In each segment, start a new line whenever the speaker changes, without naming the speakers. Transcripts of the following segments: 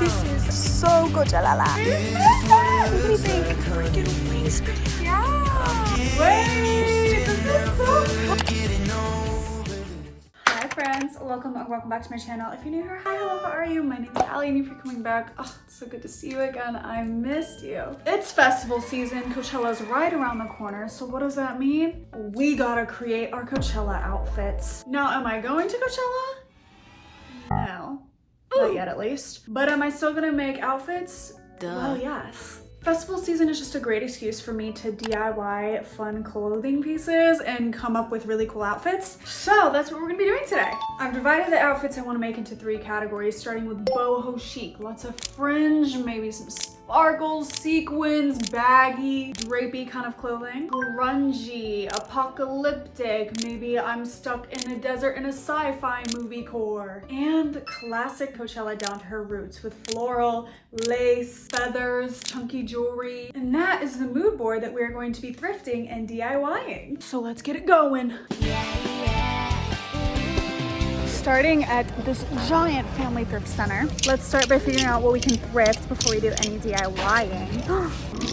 This is so Coachella. What do you think? Freaking waist. Yeah. Wait, this is so cool. Hi friends, welcome back to my channel. If you're new here, hi, hello, how are you? My name's Allie, and if you're coming back, oh, it's so good to see you again. I missed you. It's festival season. Coachella's right around the corner. So what does that mean? We gotta create our Coachella outfits. Now, am I going to Coachella? No. Not yet, at least. But am I still gonna make outfits? Duh. Well, yes. Festival season is just a great excuse for me to DIY fun clothing pieces and come up with really cool outfits. So that's what we're gonna be doing today. I've divided the outfits I wanna make into 3 categories, starting with boho chic. Lots of fringe, maybe some sparkles, sequins, baggy, drapey kind of clothing. Grungy, apocalyptic, maybe I'm stuck in a desert in a sci-fi movie core. And classic Coachella down to her roots with floral, lace, feathers, chunky jewelry. And that is the mood board that we're going to be thrifting and DIYing. So let's get it going. Starting at this giant family thrift center, let's start by figuring out what we can thrift before we do any DIYing.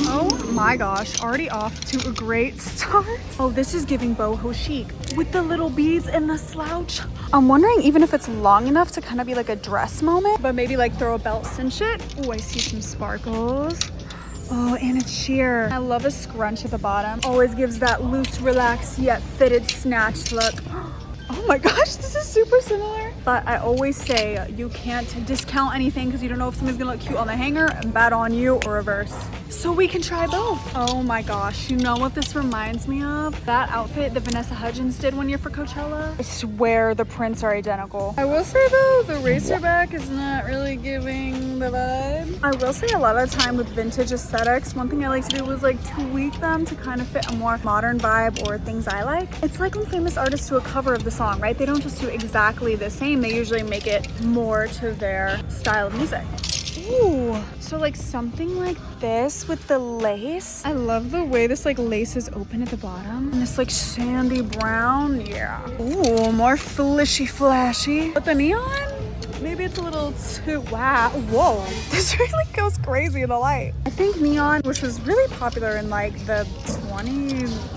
Oh my gosh, already off to a great start. Oh, this is giving boho chic with the little beads and the slouch. I'm wondering even if it's long enough to kind of be like a dress moment, but maybe like throw a belt cinch it. Oh, I see some sparkles. Oh, and it's sheer. I love a scrunch at the bottom. Always gives that loose, relaxed, yet fitted, snatched look. Oh my gosh, this is super similar. But I always say you can't discount anything because you don't know if something's gonna look cute on the hanger and bad on you, or reverse. So we can try both. Oh my gosh, you know what this reminds me of? That outfit that Vanessa Hudgens did one year for Coachella. I swear the prints are identical. I will say though, the racerback is not really giving the vibe. I will say a lot of the time with vintage aesthetics, one thing I like to do is like tweak them to kind of fit a more modern vibe or things I like. It's like when famous artists do a cover of the song, right? They don't just do exactly the same. They usually make it more to their style of music. Ooh, so like something like this with the lace. I love the way this like lace is open at the bottom. And this like sandy brown, yeah. Ooh, more flashy. But the neon, maybe it's a little too, wow, whoa. This really goes crazy in the light. I think neon, which was really popular in like the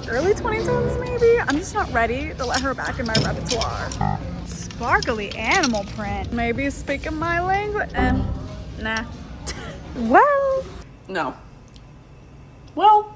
early 2010s maybe. I'm just not ready to let her back in my repertoire. Sparkly animal print. Maybe speaking my language, nah. Well. No. Well.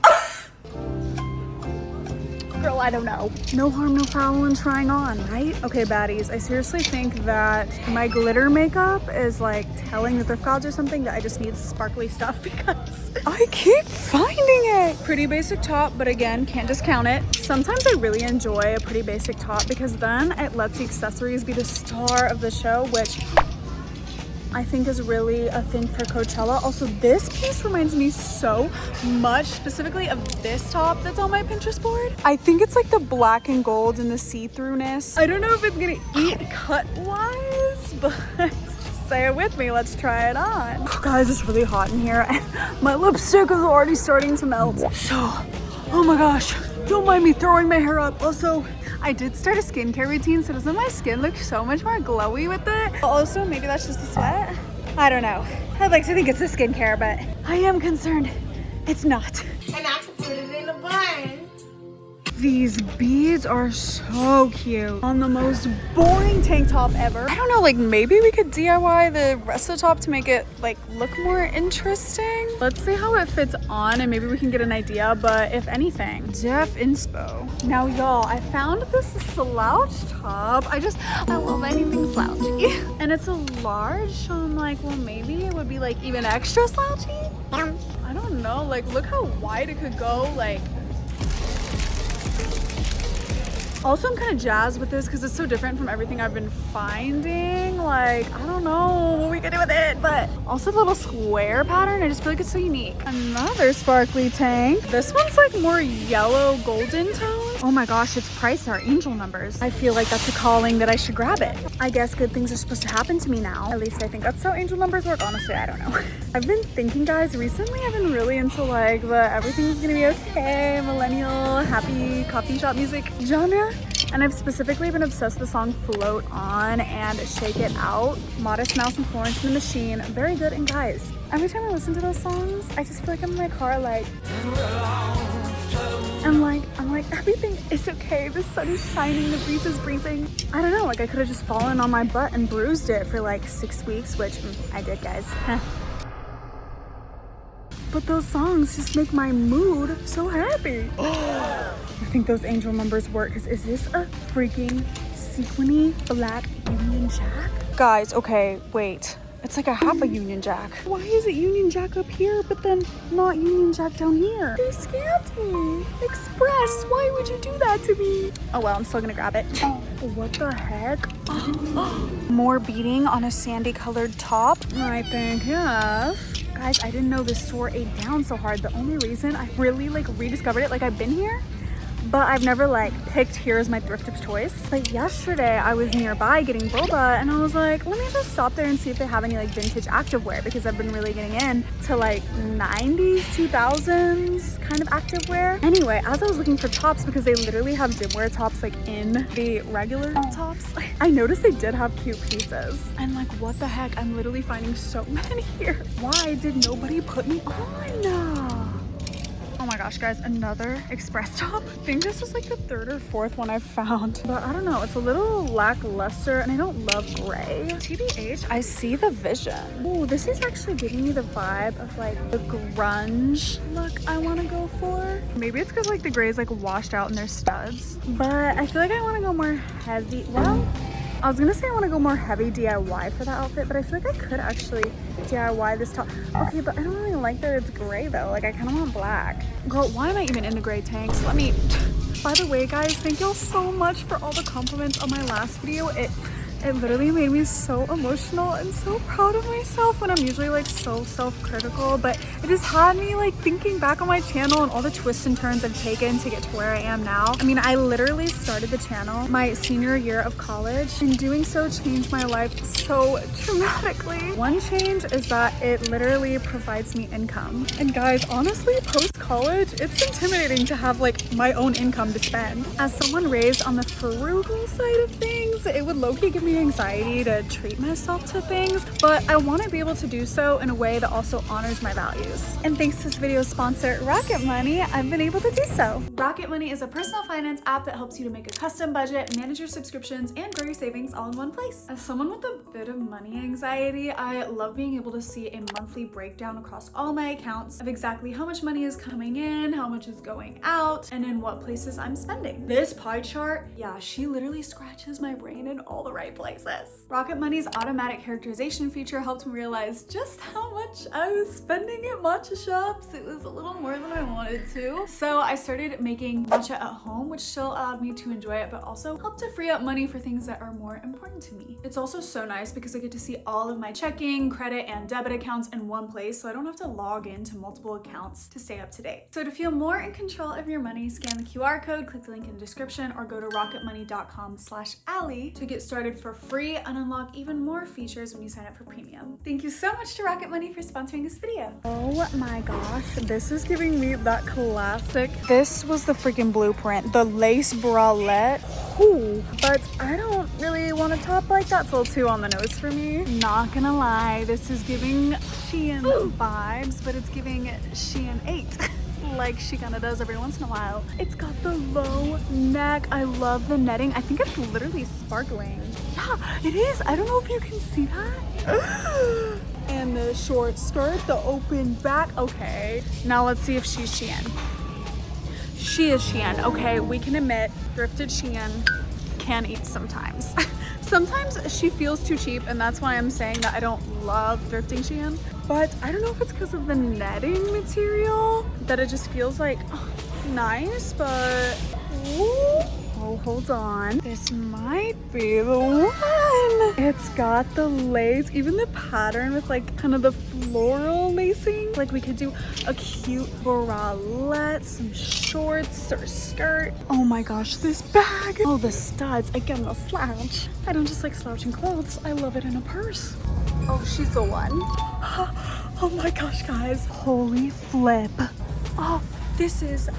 Girl, I don't know. No harm, no foul in trying on, right? Okay, baddies, I seriously think that my glitter makeup is like telling the thrift gods or something that I just need sparkly stuff because I keep finding it. Pretty basic top, but again, can't discount it. Sometimes I really enjoy a pretty basic top because then it lets the accessories be the star of the show, which I think is really a thing for Coachella. Also, this piece reminds me so much, specifically of this top that's on my Pinterest board. I think it's like the black and gold and the see-throughness. I don't know if it's gonna eat cut-wise, but say it with me, let's try it on. Oh, guys, it's really hot in here. My lipstick is already starting to melt. So, oh my gosh, don't mind me throwing my hair up. Also, I did start a skincare routine, so doesn't my skin look so much more glowy with it? Also, maybe that's just the sweat. I don't know. I'd like to think it's the skincare, but I am concerned it's not.
And I can put it in a bun.
These beads are so cute on the most boring tank top ever. I don't know, like maybe we could DIY the rest of the top to make it like look more interesting. Let's see how it fits on and maybe we can get an idea, but if anything, def inspo. Now y'all, I found this slouch top. I love anything slouchy. And it's a large, so I'm like, well maybe it would be like even extra slouchy? I don't know, like look how wide it could go, like. Also, I'm kind of jazzed with this because it's so different from everything I've been finding. Like, I don't know what we can do with it, but also the little square pattern, I just feel like it's so unique. Another sparkly tank. This one's like more yellow golden tones. Oh my gosh, its price are angel numbers. I feel like that's a calling that I should grab it. I guess good things are supposed to happen to me now. At least I think that's how angel numbers work. Honestly, I don't know. I've been thinking, guys, recently I've been really into like the everything's gonna be okay, millennial, happy coffee shop music genre. And I've specifically been obsessed with the song Float On and Shake It Out. Modest Mouse and Florence and the Machine. Very good. And guys, every time I listen to those songs, I just feel like I'm in my car like... I'm like, everything is okay. The sun is shining, the breeze is breezing. I don't know, like I could have just fallen on my butt and bruised it for like 6 weeks, which I did, guys. But those songs just make my mood so happy. I think those angel numbers work, because is this a freaking sequiny black Union Jack? Guys, okay, wait. It's like a half a Union Jack. Why is it Union Jack up here, but then not Union Jack down here? They scammed me. Express, why would you do that to me? Oh well, I'm still gonna grab it. What the heck? More beading on a sandy colored top? I think, yes. Guys, I didn't know this store ate down so hard. The only reason I really like rediscovered it, like I've been here, but I've never like picked here as my thrift of choice. But yesterday I was nearby getting boba and I was like, let me just stop there and see if they have any like vintage activewear, because I've been really getting in to like 90s, 2000s kind of activewear. Anyway, as I was looking for tops, because they literally have gymwear tops like in the regular tops, I noticed they did have cute pieces. And like, what the heck? I'm literally finding so many here. Why did nobody put me on? Oh my gosh, guys, another express top. I think this is like the 3rd or 4th one I've found. But I don't know, it's a little lackluster and I don't love gray. TBH, I see the vision. Oh, this is actually giving me the vibe of like the grunge look I want to go for. Maybe it's because like the gray is like washed out and they're studs. But I feel like I want to go more heavy. Well, I was gonna say I want to go more heavy DIY for that outfit, but I feel like I could actually DIY this top. Okay, but I don't really like that it's gray though. Like I kind of want black. Girl, why am I even in the gray tanks? Let me... By the way, guys, thank y'all so much for all the compliments on my last video. It literally made me so emotional and so proud of myself when I'm usually like so self-critical, but it just had me like thinking back on my channel and all the twists and turns I've taken to get to where I am now. I mean, I literally started the channel my senior year of college, and doing so changed my life so dramatically. One change is that it literally provides me income. And guys, honestly, post-college, it's intimidating to have like my own income to spend. As someone raised on the frugal side of things, it would low-key give me anxiety to treat myself to things, but I want to be able to do so in a way that also honors my values. And thanks to this video's sponsor, Rocket Money, I've been able to do so. Rocket Money is a personal finance app that helps you to make a custom budget, manage your subscriptions, and grow your savings all in one place. As someone with a bit of money anxiety, I love being able to see a monthly breakdown across all my accounts of exactly how much money is coming in, how much is going out, and in what places I'm spending. This pie chart, yeah, she literally scratches my brain in all the right places. Rocket Money's automatic characterization feature helped me realize just how much I was spending at matcha shops. It was a little more than I wanted to. So I started making matcha at home, which still allowed me to enjoy it, but also helped to free up money for things that are more important to me. It's also so nice because I get to see all of my checking, credit, and debit accounts in one place, so I don't have to log into multiple accounts to stay up to date. So to feel more in control of your money, scan the QR code, click the link in the description, or go to rocketmoney.com/Allie to get started for free and unlock even more features when you sign up for premium. Thank you so much to Rocket Money for sponsoring this video. Oh my gosh, this is giving me that classic. This was the freaking blueprint, the lace bralette. Ooh, but I don't really want a top like that. It's a little too on the nose for me. Not gonna lie, this is giving Shein vibes, but it's giving Shein 8. Like she kind of does every once in a while. It's got the low neck. I love the netting. I think it's literally sparkling. Yeah, it is. I don't know if you can see that. And the short skirt, the open back. Okay, now let's see if she's Shein. She is Shein. Okay, we can admit thrifted Shein can eat sometimes. Sometimes she feels too cheap, and that's why I'm saying that I don't love thrifting Shein. But I don't know if it's because of the netting material that it just feels like nice, but ooh. Oh, hold on. This might be the one. It's got the lace, even the pattern with like kind of the floral lacing. Like we could do a cute bralette, some shorts or skirt. Oh my gosh, this bag. Oh, the studs. Again, the slouch. I don't just like slouching clothes. I love it in a purse. Oh, she's the one. Oh my gosh, guys. Holy flip. Oh, this is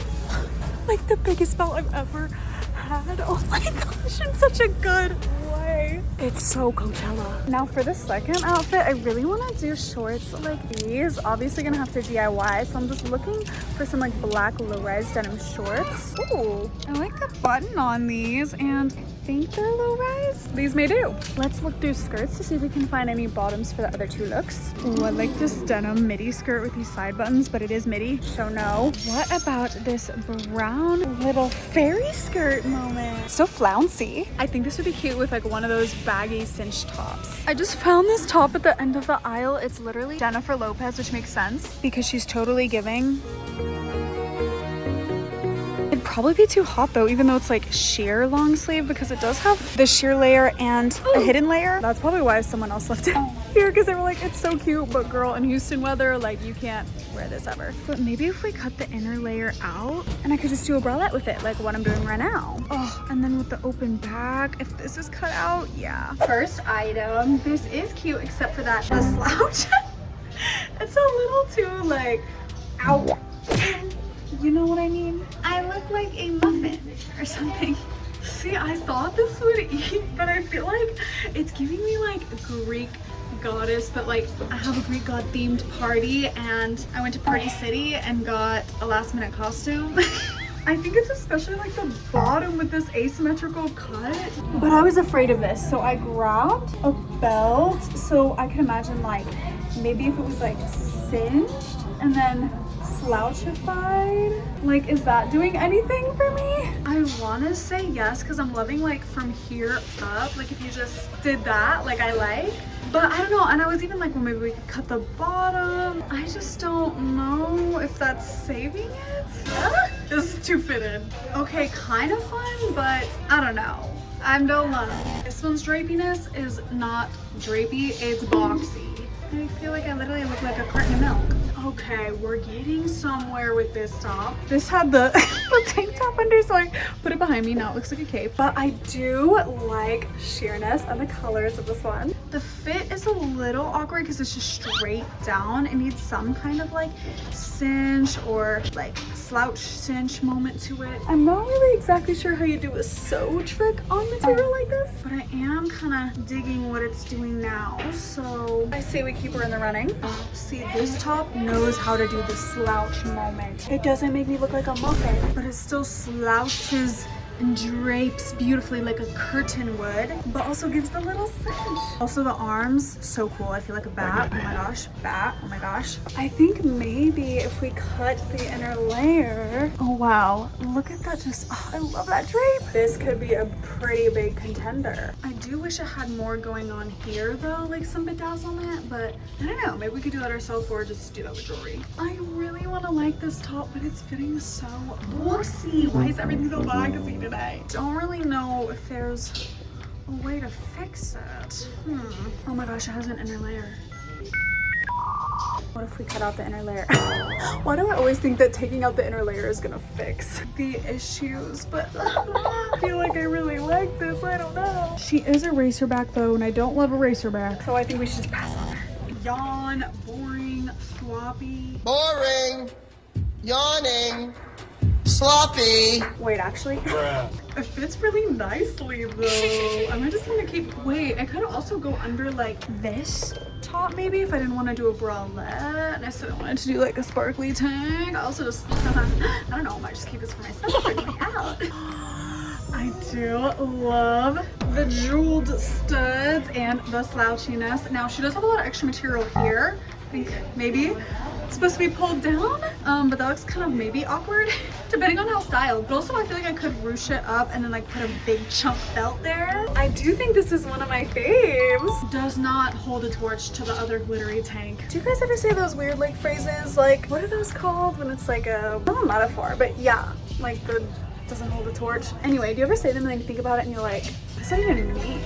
like the biggest belt I've ever had. Oh my gosh, in such a good way. It's so Coachella. Now for the second outfit, I really want to do shorts like these. Obviously gonna have to DIY, so I'm just looking for some like black low-rise denim shorts. Ooh, I like the button on these, and I think they're low-rise. These may do. Let's look through skirts to see if we can find any bottoms for the other two looks. Ooh, I like this denim midi skirt with these side buttons, but it is midi, so no. What about this brown little fairy skirt moment? So flouncy. I think this would be cute with like one of those baggy cinch tops. I just found this top at the end of the aisle. It's literally Jennifer Lopez, which makes sense because she's totally giving. It'd probably be too hot though, even though it's like sheer long sleeve, because it does have the sheer layer and a hidden layer. That's probably why someone else left it here, because they were like, it's so cute, but girl, in Houston weather, like you can't wear this ever. But maybe if we cut the inner layer out and I could just do a bralette with it, like what I'm doing right now. Oh, and then with the open back, if this is cut out, yeah. First item, this is cute except for that the slouch. It's a little too like, ow. You know what I mean? I look like a muffin or something. See, I thought this would eat, but I feel like it's giving me like Greek goddess, but like I have a Greek god themed party and I went to Party City and got a last minute costume. I think it's especially like the bottom with this asymmetrical cut. But I was afraid of this, so I grabbed a belt so I could imagine like maybe if it was like singed and then slouchified. Like, is that doing anything for me? I want to say yes, because I'm loving like from here up. Like if you just did that, like I like. But I don't know, and I was even like, well, maybe we could cut the bottom. I just don't know if that's saving it. This is too fitted. Okay, kind of fun, but I don't know. I don't know. This one's drapiness is not drapey, it's boxy. I feel like I literally look like a carton of milk. Okay, we're getting somewhere with this top. This had the, the tank top under, so I put it behind me. Now it looks like a cape. But I do like sheerness and the colors of this one. The fit is a little awkward because it's just straight down. It needs some kind of like cinch or like slouch cinch moment to it. I'm not really exactly sure how you do a sew trick on material like this, but I am kind of digging what it's doing now. So I say we keep her in the running. See, this top knows how to do the slouch moment. It doesn't make me look like a muffin, but it still slouches and drapes beautifully like a curtain would, but also gives the little cinch. Also the arms, so cool. I feel like a bat. Oh my gosh, bat. Oh my gosh. I think maybe if we cut the inner layer. Oh wow, look at that. Just, oh, I love that drape. This could be a pretty big contender. I do wish it had more going on here though, like some bedazzlement, but I don't know, maybe we could do that ourselves or just do that with jewelry. I really want to like this top, but it's fitting so boxy. Why is everything so boxy today? Don't really know if there's a way to fix it. Oh my gosh, it has an inner layer. What if we cut out the inner layer? Why do I always think that taking out the inner layer is gonna fix the issues? But I feel like I really like this. I don't know. She is a racerback though, and I don't love a racerback. So I think we should just pass on her. Yawn, boring, sloppy.
Boring. Yawning. Sloppy.
Wait, actually, it fits really nicely though. Am I just gonna keep, wait, I could also go under like this top maybe if I didn't want to do a bralette and I still wanted to do like a sparkly tank. I also just, I don't know, I might just keep this for myself for going out. I do love the jeweled studs and the slouchiness. Now she does have a lot of extra material here. I think maybe it's supposed to be pulled down, but that looks kind of maybe awkward depending on how styled. But also I feel like I could ruche it up and then like put a big chunk belt there. I do think this is one of my faves. Does not hold a torch to the other glittery tank. Do you guys ever say those weird like phrases? Like, what are those called when it's like a, not a metaphor, but yeah, like the doesn't hold a torch. Anyway, do you ever say them and then you think about it and you're like, what does that even mean?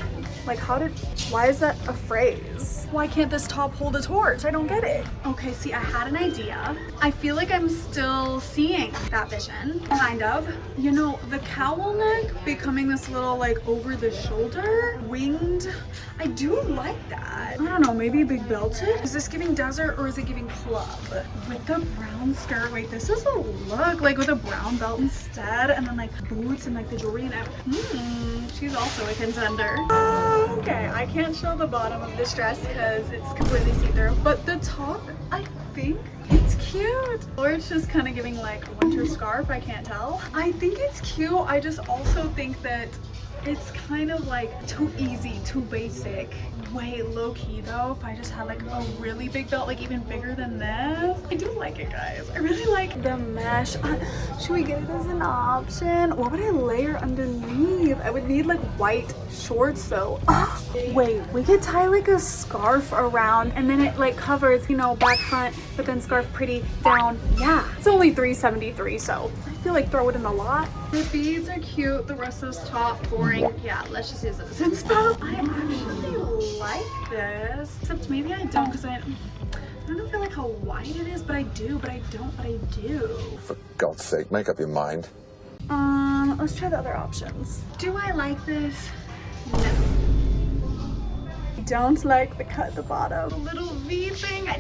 Like, why is that a phrase? Why can't this top hold a torch? I don't get it. Okay, see, I had an idea. I feel like I'm still seeing that vision, kind of. You know, the cowl neck becoming this little like over the shoulder, winged. I do like that. I don't know, maybe big belted? Is this giving desert or is it giving club? With the brown skirt, wait, this is a look, like with a brown belt instead, and then like boots and like the jewelry and everything. She's also a contender. Okay, I can't show the bottom of this dress because it's completely see-through, but the top, I think it's cute. Or it's just kind of giving like a winter scarf, I can't tell. I think it's cute. I just also think that it's kind of like too easy, too basic. Wait, low-key though, if I just had like a really big belt, like even bigger than this. I do like it, guys. I really like the mesh. Should we get it as an option? What would I layer underneath? I would need like white shorts though. Wait, we could tie like a scarf around and then it like covers, you know, back front, but then scarf pretty down. Yeah, it's only $3.73, so I feel like throw it in a lot. The beads are cute. The rest of this top, boring. Yeah, let's just use it as inspo. I actually like this, except maybe I don't because I don't feel like how wide it is, but I do, but I don't, but I do.
For God's sake, make up your mind.
Let's try the other options. Do I like this? No. I don't like the cut at the bottom. The little V thing, I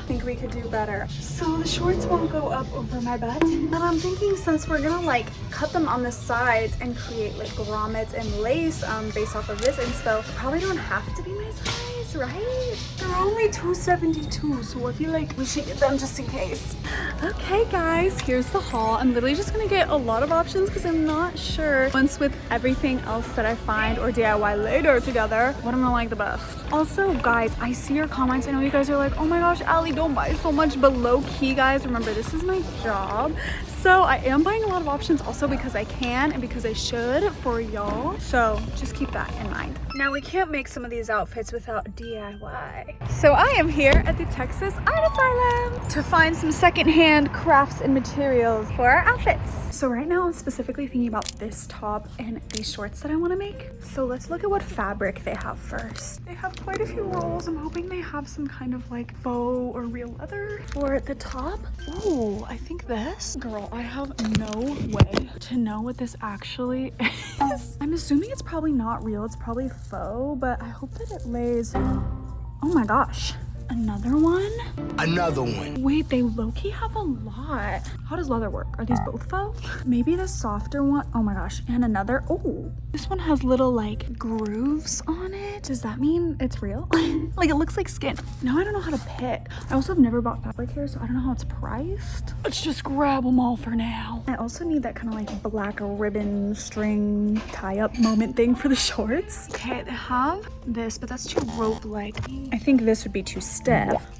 think we could do better. So the shorts won't go up over my butt. And I'm thinking since we're gonna like cut them on the sides and create like grommets and lace based off of this inspo, probably don't have to be my size, right? They're only $2.72, so I feel like we should get them just in case. Okay guys, here's the haul. I'm literally just gonna get a lot of options because I'm not sure once with everything else that I find or DIY later together what I'm gonna like the best. Also guys, I see your comments. I know you guys are like, oh my gosh, Allie, don't buy so much, but low key guys, remember this is my job. So I am buying a lot of options also because I can and because I should for y'all. So just keep that in mind. Now we can't make some of these outfits without DIY. So I am here at the Texas Art Asylum to find some secondhand crafts and materials for our outfits. So right now I'm specifically thinking about this top and these shorts that I want to make. So let's look at what fabric they have first. They have quite a few rolls. I'm hoping they have some kind of like faux or real leather for the top. Oh, I think this. Girl, I have no way to know what this actually is. I'm assuming it's probably not real. It's probably faux, but I hope that it lays. Oh my gosh. Another one?
Another one.
Wait, they low-key have a lot. How does leather work? Are these both faux? Maybe the softer one. Oh my gosh. And another. Oh, this one has little like grooves on it. Does that mean it's real? Like it looks like skin. Now I don't know how to pick. I also have never bought fabric here, so I don't know how it's priced. Let's just grab them all for now. I also need that kind of like black ribbon string tie-up moment thing for the shorts. Okay, they have this, but that's too rope-like. I think this would be too stiff.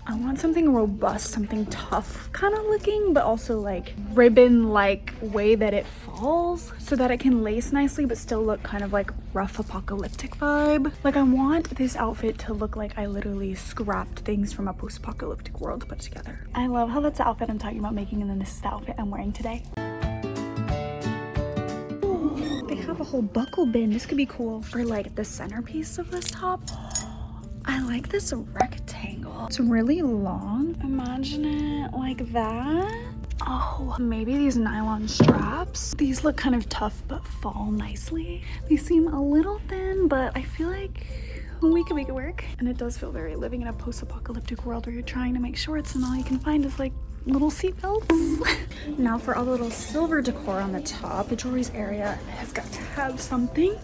I want something robust, something tough kind of looking, but also like ribbon-like way that it falls so that it can lace nicely but still look kind of like rough apocalyptic vibe. Like I want this outfit to look like I literally scrapped things from a post-apocalyptic world to put together. I love how that's the outfit I'm talking about making and then this is the outfit I'm wearing today. Ooh, they have a whole buckle bin. This could be cool for like the centerpiece of this top. I like this rectangle. It's really long. Imagine it like that. Oh, maybe these nylon straps. These look kind of tough but fall nicely. They seem a little thin, but I feel like we can make it work. And it does feel very living in a post-apocalyptic world where you're trying to make shorts and all you can find is like little seat belts. Now for all the little silver decor on the top, the jewelry's area has got to have something.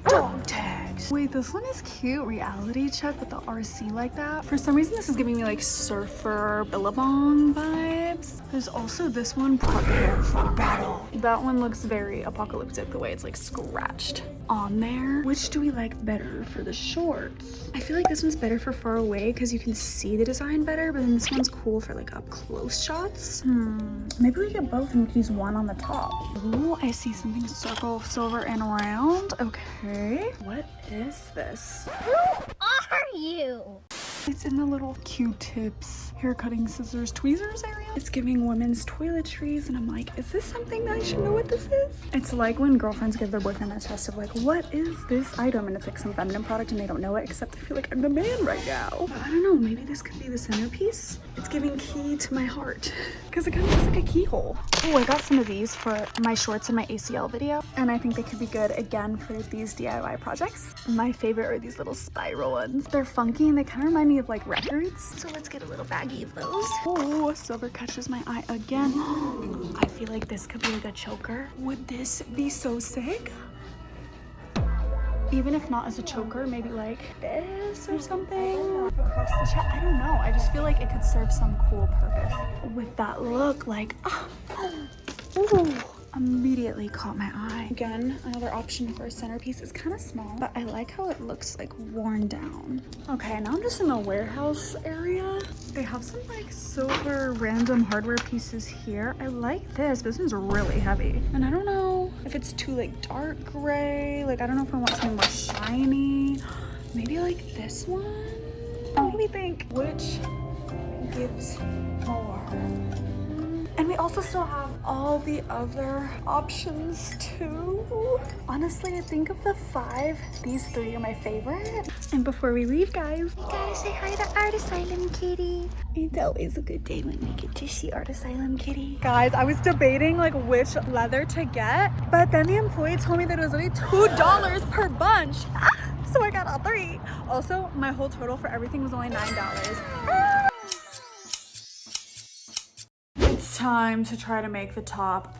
Dog tags. Wait, this one is cute. Reality check with the RC like that. For some reason, this is giving me like surfer Billabong vibes. There's also this one, prepare for battle. That one looks very apocalyptic the way it's like scratched on there. Which do we like better for the shorts? I feel like this one's better for far away because you can see the design better, but then this one's cool for like up close shots. Maybe we get both and we can use one on the top. Oh, I see something circle, silver, and round. Okay. What is this?
Who are you?
It's in the little Q-tips, hair cutting scissors, tweezers area. It's giving women's toiletries, and I'm like, is this something that I should know what this is? It's like when girlfriends give their boyfriend a test of like, what is this item? And it's like some feminine product and they don't know it, except I feel like I'm the man right now. But I don't know, maybe this could be the centerpiece. It's giving key to my heart because it kind of looks like a keyhole. Oh, I got some of these for my shorts in my ACL video, and I think they could be good again for these DIY projects. My favorite are these little spiral ones. They're funky and they kind of remind me of like records. So let's get a little baggie of those. Oh, silver catches my eye again. I feel like this could be like a choker. Would this be so sick? Even if not as a choker, maybe like this or something across the chest. I don't know. I just feel like it could serve some cool purpose with that look. Like, ooh, immediately caught my eye. Again, another option for a centerpiece. Is kind of small, but I like how it looks like worn down. Okay, now I'm just in the warehouse area. They have some like silver random hardware pieces here. I like this. This one's really heavy. And I don't know if it's too like dark gray. Like, I don't know if I want something more shiny. Maybe like this one? What do we think? Which gives more? And we also still have all the other options too. Honestly, I think of the 5, these 3 are my favorite. And before we leave, guys, we gotta say hi to Art Asylum Kitty. It's always a good day when we get to see Art Asylum Kitty. Guys, I was debating like which leather to get, but then the employee told me that it was only $2 per bunch. So I got all 3. Also, my whole total for everything was only $9. It's time to try to make the top.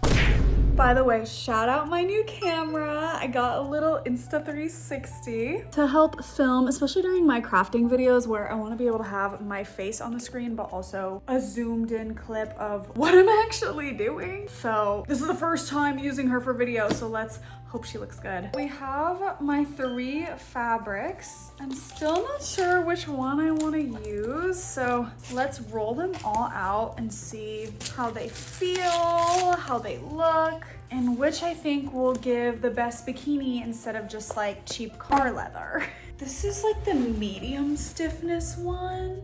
By the way, shout out my new camera. I got a little Insta360 to help film, especially during my crafting videos where I want to be able to have my face on the screen, but also a zoomed in clip of what I'm actually doing. So this is the first time using her for video, so let's hope she looks good. We have my 3 fabrics. I'm still not sure which one I want to use, so let's roll them all out and see how they feel, how they look, and which I think will give the best bikini instead of just like cheap car leather. This is like the medium stiffness one.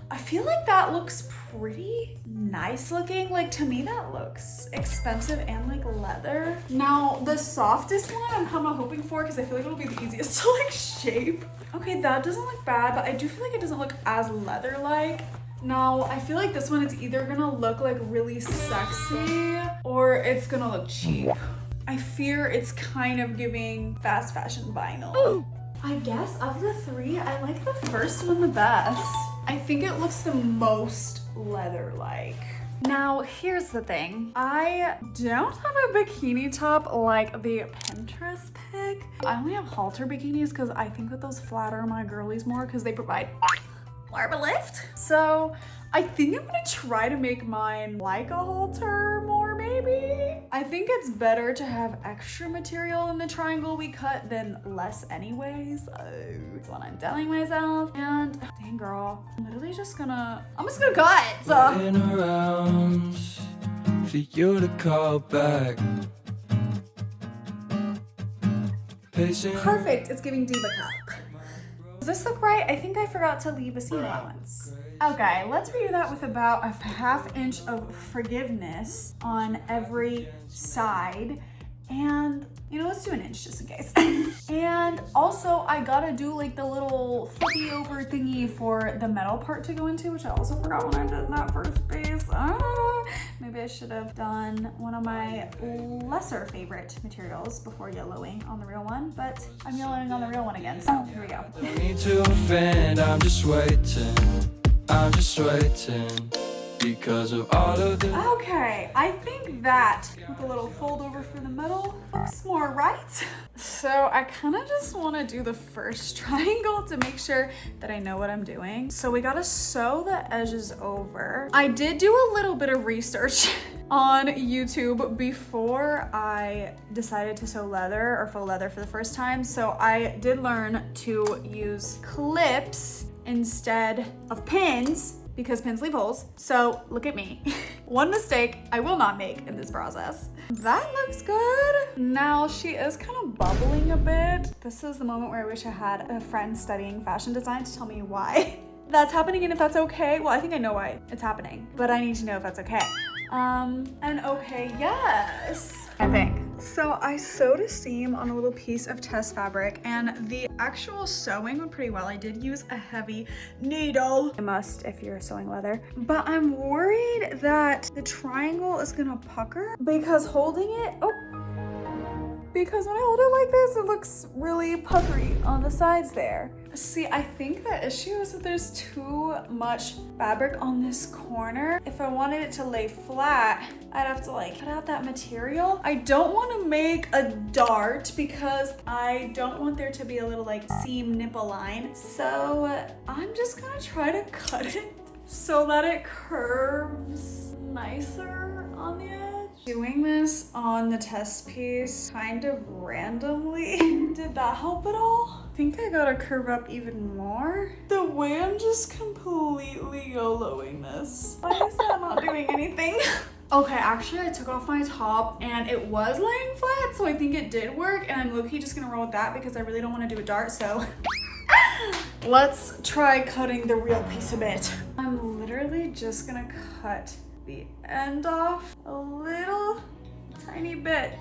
I feel like that looks pretty nice looking. Like, to me that looks expensive and like leather. Now the softest one I'm kind of hoping for because I feel like it'll be the easiest to like shape. Okay, that doesn't look bad, but I do feel like it doesn't look as leather-like. Now, I feel like this one is either gonna look like really sexy or it's gonna look cheap. I fear it's kind of giving fast fashion vinyl. Ooh. I guess of the 3, I like the first one the best. I think it looks the most leather-like. Now, here's the thing. I don't have a bikini top like the Pinterest pic. I only have halter bikinis because I think that those flatter my girlies more because they provide more of a lift. So I think I'm gonna try to make mine like a halter more, maybe. I think it's better to have extra material in the triangle we cut than less anyways. That's what I'm telling myself. And dang girl, I'm literally just gonna, I'm just gonna cut.
Waiting around for you to call back.
Perfect, it's giving diva cup. Does this look right? I think I forgot to leave a seam allowance. Okay, let's redo that with about a ½ inch of forgiveness on every side. And, you know, let's do 1 inch just in case. And also, I gotta do like the little flippy over thingy for the metal part to go into, which I also forgot when I did that first piece. Maybe I should have done one of my lesser favorite materials before yellowing on the real one, but I'm yellowing on the real one again, so here we go.
Don't need to offend, I'm just waiting because of all of the...
Okay, I think that with a little fold over for the middle looks more right. So I kind of just want to do the first triangle to make sure that I know what I'm doing. So we got to sew the edges over. I did do a little bit of research on YouTube before I decided to sew leather or faux leather for the first time. So I did learn to use clips instead of pins because pins leave holes. So look at me. One mistake I will not make in this process. That looks good. Now she is kind of bubbling a bit. This is the moment where I wish I had a friend studying fashion design to tell me why that's happening and if that's okay. Well, I think I know why it's happening, but I need to know if that's okay. And okay, yes, I think. So I sewed a seam on a little piece of test fabric and the actual sewing went pretty well. I did use a heavy needle. You must if you're sewing leather. But I'm worried that the triangle is gonna pucker because holding it, because when I hold it like this, it looks really puckery on the sides there. See, I think the issue is that there's too much fabric on this corner. If I wanted it to lay flat, I'd have to like cut out that material. I don't want to make a dart because I don't want there to be a little like seam nipple line. So I'm just gonna try to cut it so that it curves nicer on the edge. Doing this on the test piece kind of randomly. Did that help at all? I think I gotta curve up even more. The way I'm just completely YOLOing this. Why is that not doing anything? Okay, actually I took off my top and it was laying flat, so I think it did work and I'm low-key just gonna roll with that because I really don't wanna do a dart, so. Let's try cutting the real piece a bit. I'm literally just gonna cut the end off a little tiny bit.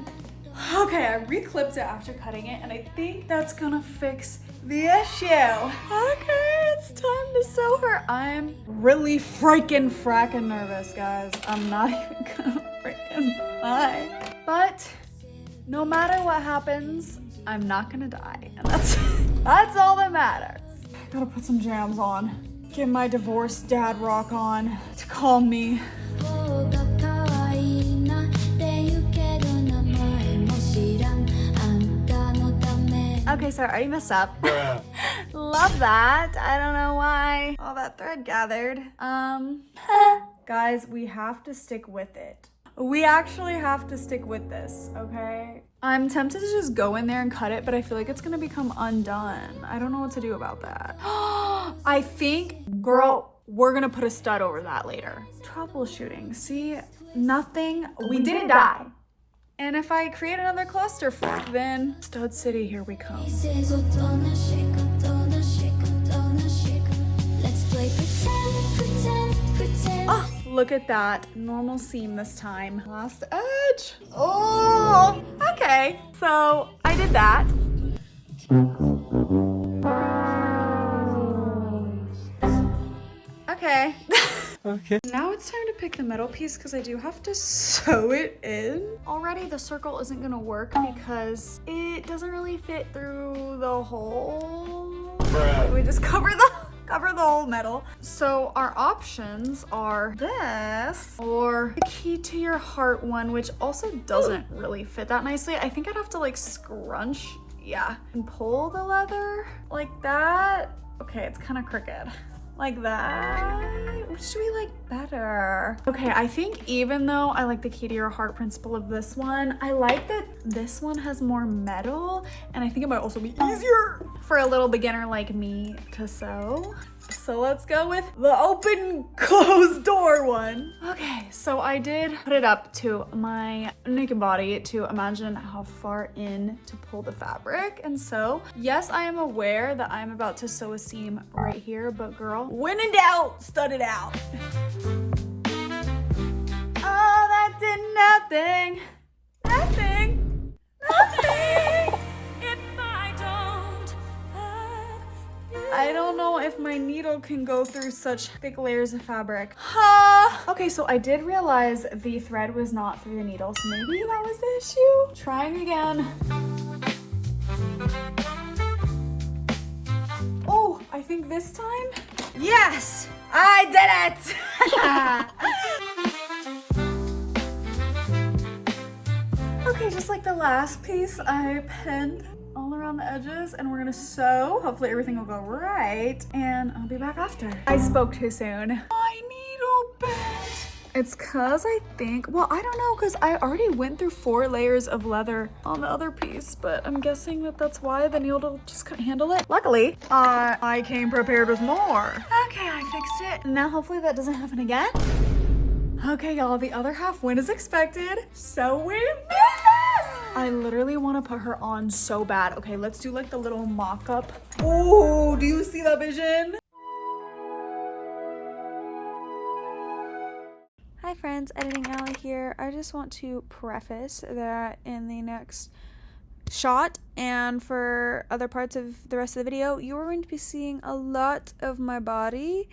Okay, I re-clipped it after cutting it and I think that's gonna fix the issue. Okay, it's time to sew her. I'm really frackin' nervous, guys. I'm not even gonna freaking lie. But no matter what happens, I'm not gonna die. And that's all that matters. I gotta put some jams on. Get my divorced dad rock on to calm me. Okay, so I already messed up. Love that. I don't know why all that thread gathered. Guys, we have to stick with it. We actually have to stick with this, okay? I'm tempted to just go in there and cut it, but I feel like it's gonna become undone. I don't know what to do about that. I think, girl, we're gonna put a stud over that later. Troubleshooting, see, nothing, we didn't die. And if I create another clusterfuck, then Stud City, here we come. Oh, look at that. Normal seam this time. Last edge. Oh, okay. So I did that. Okay.
Okay.
Now it's time to pick the middle piece because I do have to sew it in. Already the circle isn't gonna work because it doesn't really fit through the hole. We just cover the whole metal. So our options are this or the key to your heart one, which also doesn't really fit that nicely. I think I'd have to like scrunch, yeah, and pull the leather like that. Okay, it's kind of crooked. Like that. Which do we like better? Okay, I think even though I like the key to your heart principle of this one, I like that this one has more metal and I think it might also be easier for a little beginner like me to sew. So let's go with the open closed door one. Okay, so I did put it up to my naked body to imagine how far in to pull the fabric. And so, yes, I am aware that I'm about to sew a seam right here, but girl, when in doubt, stud it out. Oh, that did nothing. Nothing. Nothing. I don't know if my needle can go through such thick layers of fabric. Okay, so I did realize the thread was not through the needle, so maybe that was the issue. Trying again. Oh, I think this time, yes, I did it. Okay, just like the last piece, I pinned all around the edges and we're gonna sew. Hopefully everything will go right and I'll be back after. I spoke too soon. My needle bent. It's cause I think, well, I don't know, cause I already went through 4 layers of leather on the other piece, but I'm guessing that that's why the needle just couldn't handle it. Luckily, I came prepared with more. Okay, I fixed it. Now hopefully that doesn't happen again. Okay, y'all, the other half went as expected. So we did this! I literally want to put her on so bad. Okay, let's do like the little mock-up. Oh, do you see that vision? Hi friends, Editing Alley here. I just want to preface that in the next shot and for other parts of the rest of the video, you are going to be seeing a lot of my body.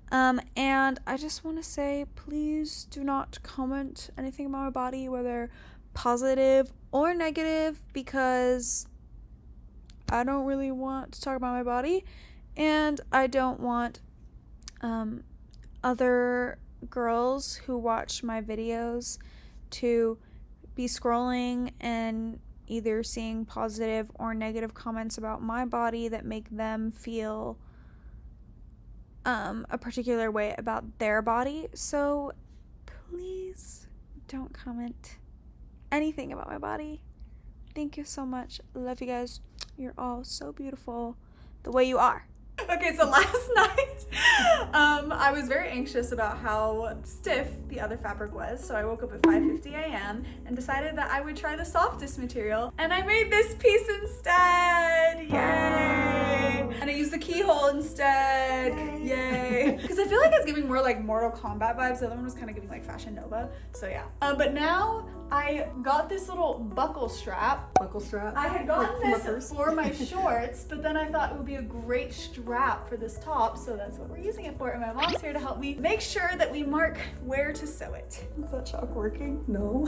And I just want to say, please do not comment anything about my body, whether positive or negative, because I don't really want to talk about my body, and I don't want other girls who watch my videos to be scrolling and either seeing positive or negative comments about my body that make them feel a particular way about their body. So please don't comment anything about my body. Thank you so much. Love you guys. You're all so beautiful the way you are. Okay, so last night, I was very anxious about how stiff the other fabric was, so I woke up at 5:50 a.m. and decided that I would try the softest material, and I made this piece instead. Yay! And I used the keyhole instead. Yay! Because I feel like it's giving more like Mortal Kombat vibes. The other one was kind of giving like Fashion Nova, so yeah. But now I got this little buckle strap.
Buckle strap?
I had gotten this for my shorts, but then I thought it would be a great strap for this top, so that's what we're using it for. And my mom's here to help me make sure that we mark where to sew it.
Is that chalk working? No.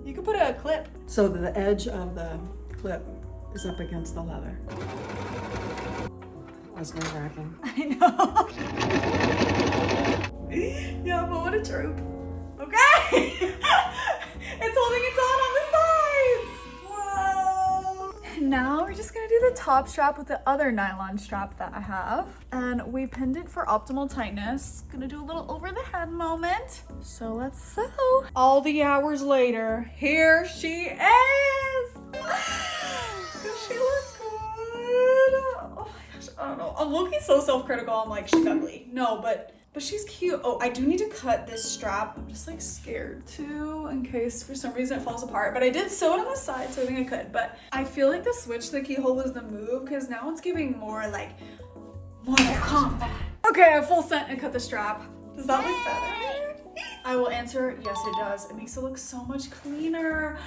You could put a clip.
So the edge of the clip is up against the leather. That's nerve-wracking.
I know. Yeah, but what a troop. Okay. It's holding its own on the sides. Whoa. Now we're just gonna do the top strap with the other nylon strap that I have. And we pinned it for optimal tightness. Gonna do a little over the head moment. So let's sew. All the hours later, here she is. Does she look good? Oh my gosh, I don't know. I'm looking so self-critical. I'm like, she's ugly. No, but she's cute. Oh, I do need to cut this strap. I'm just like scared too, in case for some reason it falls apart. But I did sew it on the side, so I think I could. But I feel like the switch to the keyhole was the move, because now it's giving more like Mortal Kombat. Okay, I full sent and cut the strap. Does that look better? I will answer, yes it does. It makes it look so much cleaner.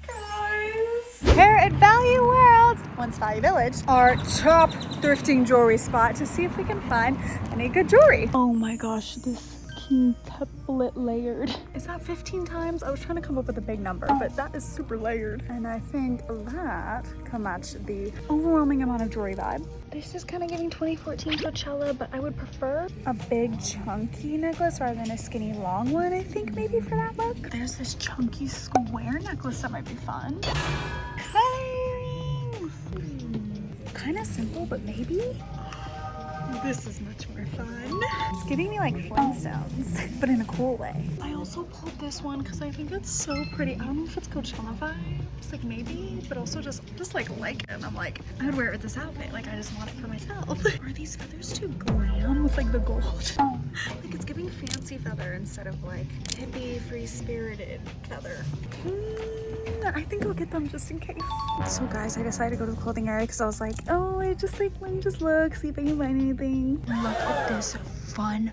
Guys. Here at Value World, once Value Village, our top thrifting jewelry spot to see if we can find any good jewelry. Oh my gosh, this quintuplet layered. Is that 15 times? I was trying to come up with a big number, but that is super layered. And I think that can match the overwhelming amount of jewelry vibe. This is kind of giving 2014 Coachella, but I would prefer a big chunky necklace rather than a skinny long one, I think, maybe for that look. There's this chunky square necklace that might be fun. Kind of simple, but maybe this is much more fun. It's giving me like Flintstones, but in a cool way. I also pulled this one because I think it's so pretty. I don't know if it's Coachella vibes, like maybe, but also just like it. And I'm like, I would wear it with this outfit. Like I just want it for myself. Are these feathers too glam with like the gold? Like it's giving fancy feather instead of like hippie, free-spirited feather. I think I'll get them just in case. So guys, I decided to go to the clothing area because I was like, oh, let me just look, see if I can find anything. Look at this fun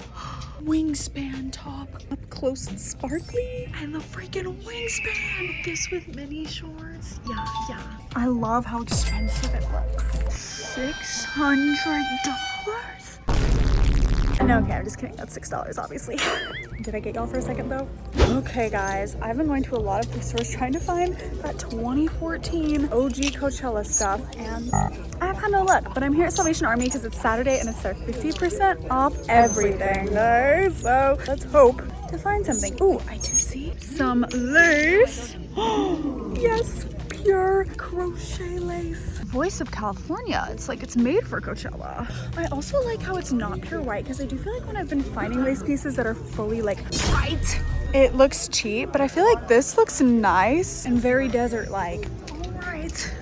wingspan top. Up close and sparkly. And the freaking wingspan. This with mini shorts. Yeah. I love how expensive it looks. $600. No, okay, I'm just kidding. That's $6, obviously. Did I get y'all for a second, though? Okay, guys, I've been going to a lot of thrift stores trying to find that 2014 OG Coachella stuff, and I've had no luck. But I'm here at Salvation Army because it's Saturday and it's their 50% off everything, guys. So let's hope to find something. Oh, I do see some lace. Yes, pure crochet lace. Voice of California. It's like it's made for Coachella. I also like how it's not pure white, because I do feel like when I've been finding lace pieces that are fully like white, it looks cheap, but I feel like this looks nice and very desert-like. All right.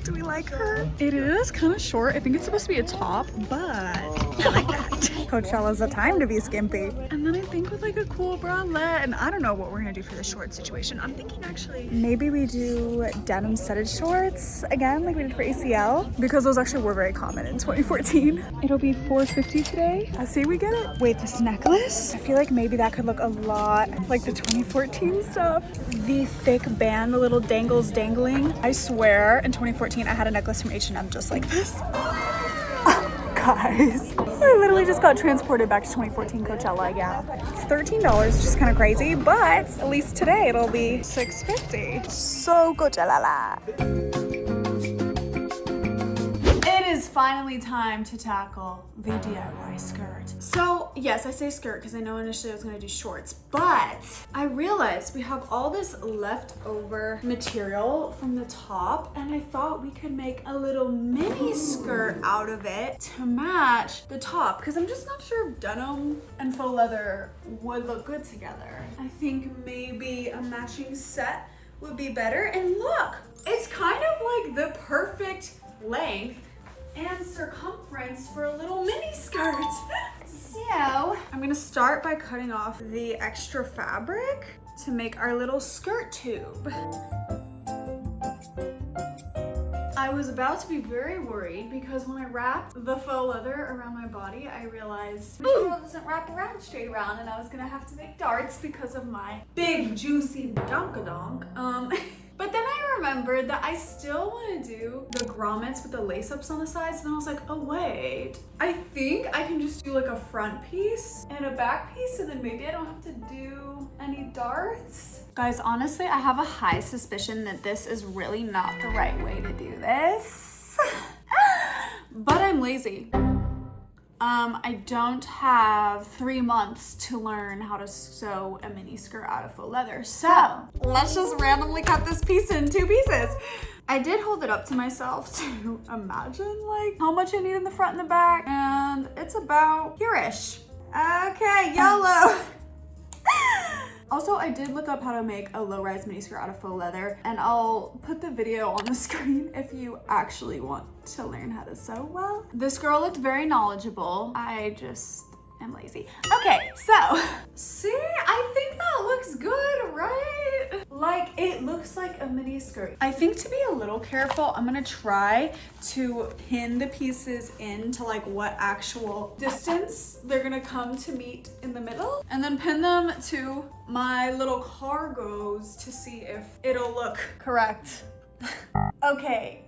Do we like her? It is kind of short. I think it's supposed to be a top, but I like that. Coachella's a time to be skimpy. And then I think with like a cool bralette, and I don't know what we're gonna do for the short situation. I'm thinking actually maybe we do denim studded shorts again, like we did for ACL, because those actually were very common in 2014. It'll be $4.50 today. I say we get it. Wait, this necklace? I feel like maybe that could look a lot like the 2014 stuff. The thick band, the little dangles dangling. I swear in 2014 I had a necklace from H&M just like this. Guys, I literally just got transported back to 2014 Coachella. Yeah, it's $13, which is kind of crazy, but at least today it'll be $6.50. So Coachella. It is finally time to tackle the DIY skirt. So yes, I say skirt because I know initially I was going to do shorts, but I realized we have all this leftover material from the top, and I thought we could make a little mini skirt out of it to match the top, because I'm just not sure if denim and faux leather would look good together. I think maybe a matching set would be better. And look, it's kind of like the perfect length and circumference for a little mini skirt. So I'm gonna start by cutting off the extra fabric to make our little skirt tube. I was about to be very worried because when I wrapped the faux leather around my body, I realized material doesn't wrap around straight around, and I was gonna have to make darts because of my big juicy donkadonk. But then I remembered that I still want to do the grommets with the lace-ups on the sides, and I was like, oh wait, I think I can just do like a front piece and a back piece, and then maybe I don't have to do any darts. Guys, honestly, I have a high suspicion that this is really not the right way to do this. But I'm lazy. I don't have 3 months to learn how to sew a mini skirt out of faux leather. So let's just randomly cut this piece in 2 pieces. I did hold it up to myself to imagine like how much I need in the front and the back, and it's about here-ish. Okay, YOLO. Also, I did look up how to make a low-rise mini skirt out of faux leather, and I'll put the video on the screen if you actually want to learn how to sew well. This girl looked very knowledgeable. I just am lazy. Okay, so see, I think that looks good, right? Like, it looks like a mini skirt. I think to be a little careful, I'm gonna try to pin the pieces into like what actual distance they're gonna come to meet in the middle, and then pin them to my little cargos to see if it'll look correct. Okay,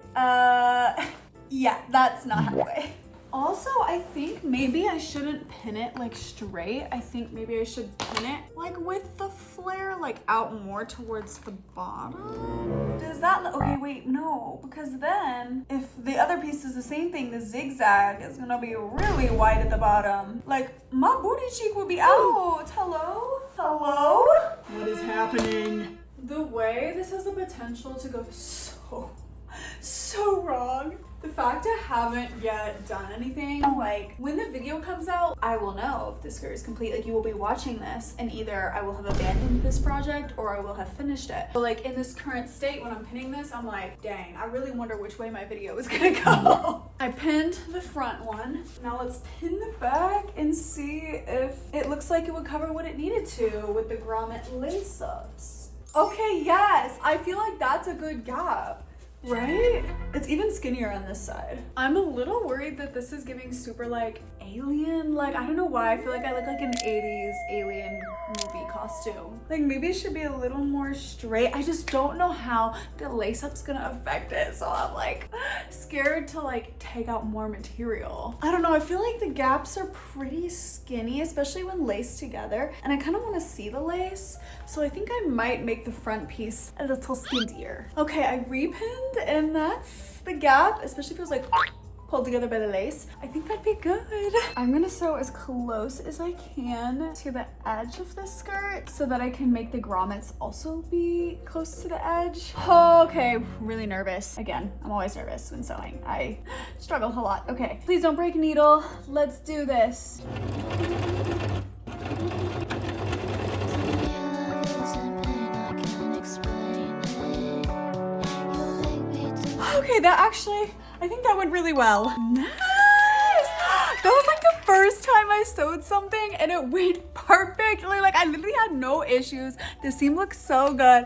yeah, that's not halfway. Also, I think maybe I shouldn't pin it like straight. I think maybe I should pin it like with the flare like out more towards the bottom. Does that look, okay, wait, no, because then if the other piece is the same thing, the zigzag is gonna be really wide at the bottom. Like, my booty cheek will be out. Hello? Hello?
What is happening?
The way this has the potential to go so wrong. The fact I haven't yet done anything, like when the video comes out, I will know if the skirt is complete. Like, you will be watching this and either I will have abandoned this project or I will have finished it. But like in this current state, when I'm pinning this, I'm like, dang, I really wonder which way my video is gonna go. I pinned the front one. Now let's pin the back and see if it looks like it would cover what it needed to with the grommet lace-ups. Okay, yes, I feel like that's a good gap. Right? It's even skinnier on this side. I'm a little worried that this is giving super like alien. Like, I don't know why. I feel like I look like an 80s alien movie costume. Like, maybe it should be a little more straight. I just don't know how the lace-up's gonna affect it. So I'm like scared to like take out more material. I don't know. I feel like the gaps are pretty skinny, especially when laced together. And I kind of want to see the lace. So I think I might make the front piece a little skinnier. Okay, I repinned and that's the gap, especially if it was like pulled together by the lace. I think that'd be good. I'm gonna sew as close as I can to the edge of the skirt so that I can make the grommets also be close to the edge. Okay, really nervous. Again, I'm always nervous when sewing. I struggle a lot. Okay, please don't break a needle. Let's do this. Okay, that actually, I think that went really well. Nice! That was like the first time I sewed something and it went perfectly. Like I literally had no issues. The seam looks so good.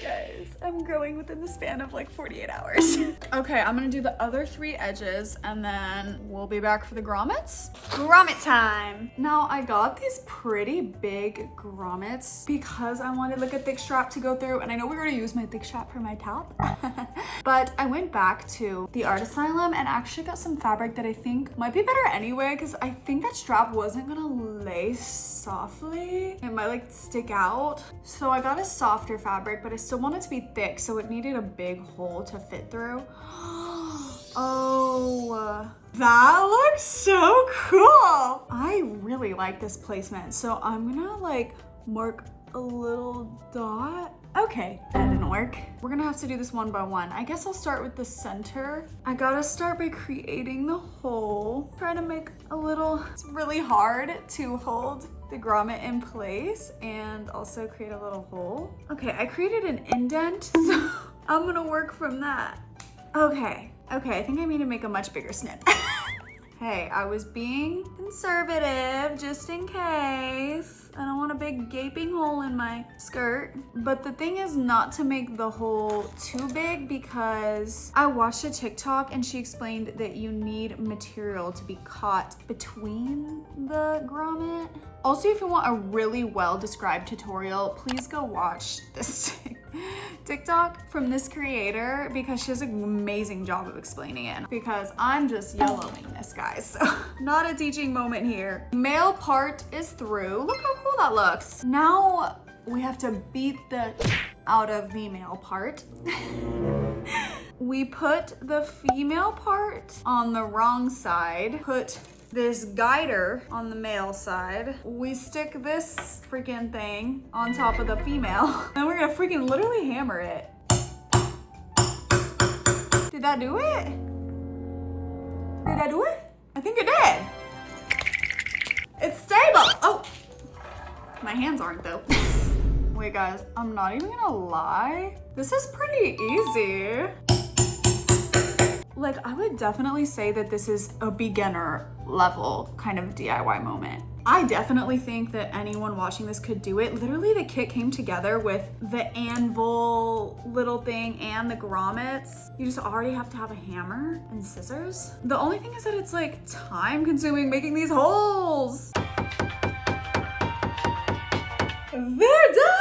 Guys, I'm growing within the span of like 48 hours. Okay, I'm gonna do the other 3 edges and then we'll be back for the grommets. Grommet time. Now I got these pretty big grommets because I wanted like a thick strap to go through, and I know we're gonna use my thick strap for my top. But I went back to the art asylum and actually got some fabric that I think might be better anyway, because I think that strap wasn't gonna lay softly. It might like stick out. So I got a softer fabric, but I still want it to be thick, so it needed a big hole to fit through. Oh, that looks so cool. I really like this placement, so I'm gonna like mark a little dot. Okay, that didn't work. We're gonna have to do this one by one. I guess I'll start with the center. I gotta start by creating the hole. Try to make a little, it's really hard to hold the grommet in place and also create a little hole. Okay, I created an indent, so I'm gonna work from that. Okay, I think I need to make a much bigger snip. Hey, I was being conservative just in case. I don't want a big gaping hole in my skirt. But the thing is not to make the hole too big, because I watched a TikTok and she explained that you need material to be caught between the grommet. Also, if you want a really well-described tutorial, please go watch this TikTok from this creator, because she does an amazing job of explaining it, because I'm just yellowing this, guys. So not a teaching moment here. Male part is through. Look how cool that looks. Now we have to beat the out of the male part. We put the female part on the wrong side, put this guider on the male side. We stick this freaking thing on top of the female. And we're gonna freaking literally hammer it. Did that do it? Did I do it? I think it did. It's stable. Oh, my hands aren't though. Wait guys, I'm not even gonna lie. This is pretty easy. Like, I would definitely say that this is a beginner level kind of DIY moment. I definitely think that anyone watching this could do it. Literally, the kit came together with the anvil little thing and the grommets. You just already have to have a hammer and scissors. The only thing is that it's like time consuming making these holes. They're done!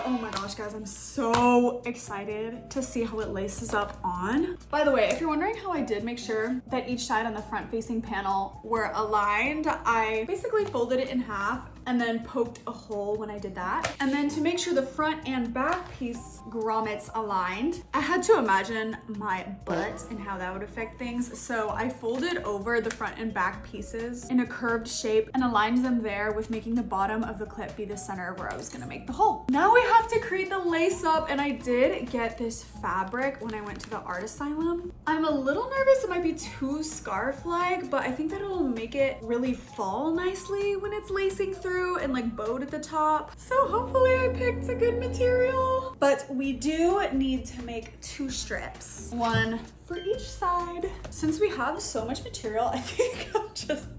Oh my gosh, guys, I'm so excited to see how it laces up on. By the way, if you're wondering how I did make sure that each side on the front facing panel were aligned, I basically folded it in half and then poked a hole when I did that. And then to make sure the front and back piece grommets aligned, I had to imagine my butt and how that would affect things. So I folded over the front and back pieces in a curved shape and aligned them there, with making the bottom of the clip be the center where I was gonna make the hole. Now we have to create the lace up, and I did get this fabric when I went to the art asylum. I'm a little nervous it might be too scarf-like, but I think that it'll make it really fall nicely when it's lacing through and like bowed at the top. So hopefully I picked a good material. But we do need to make 2 strips, one for each side. Since we have so much material, I think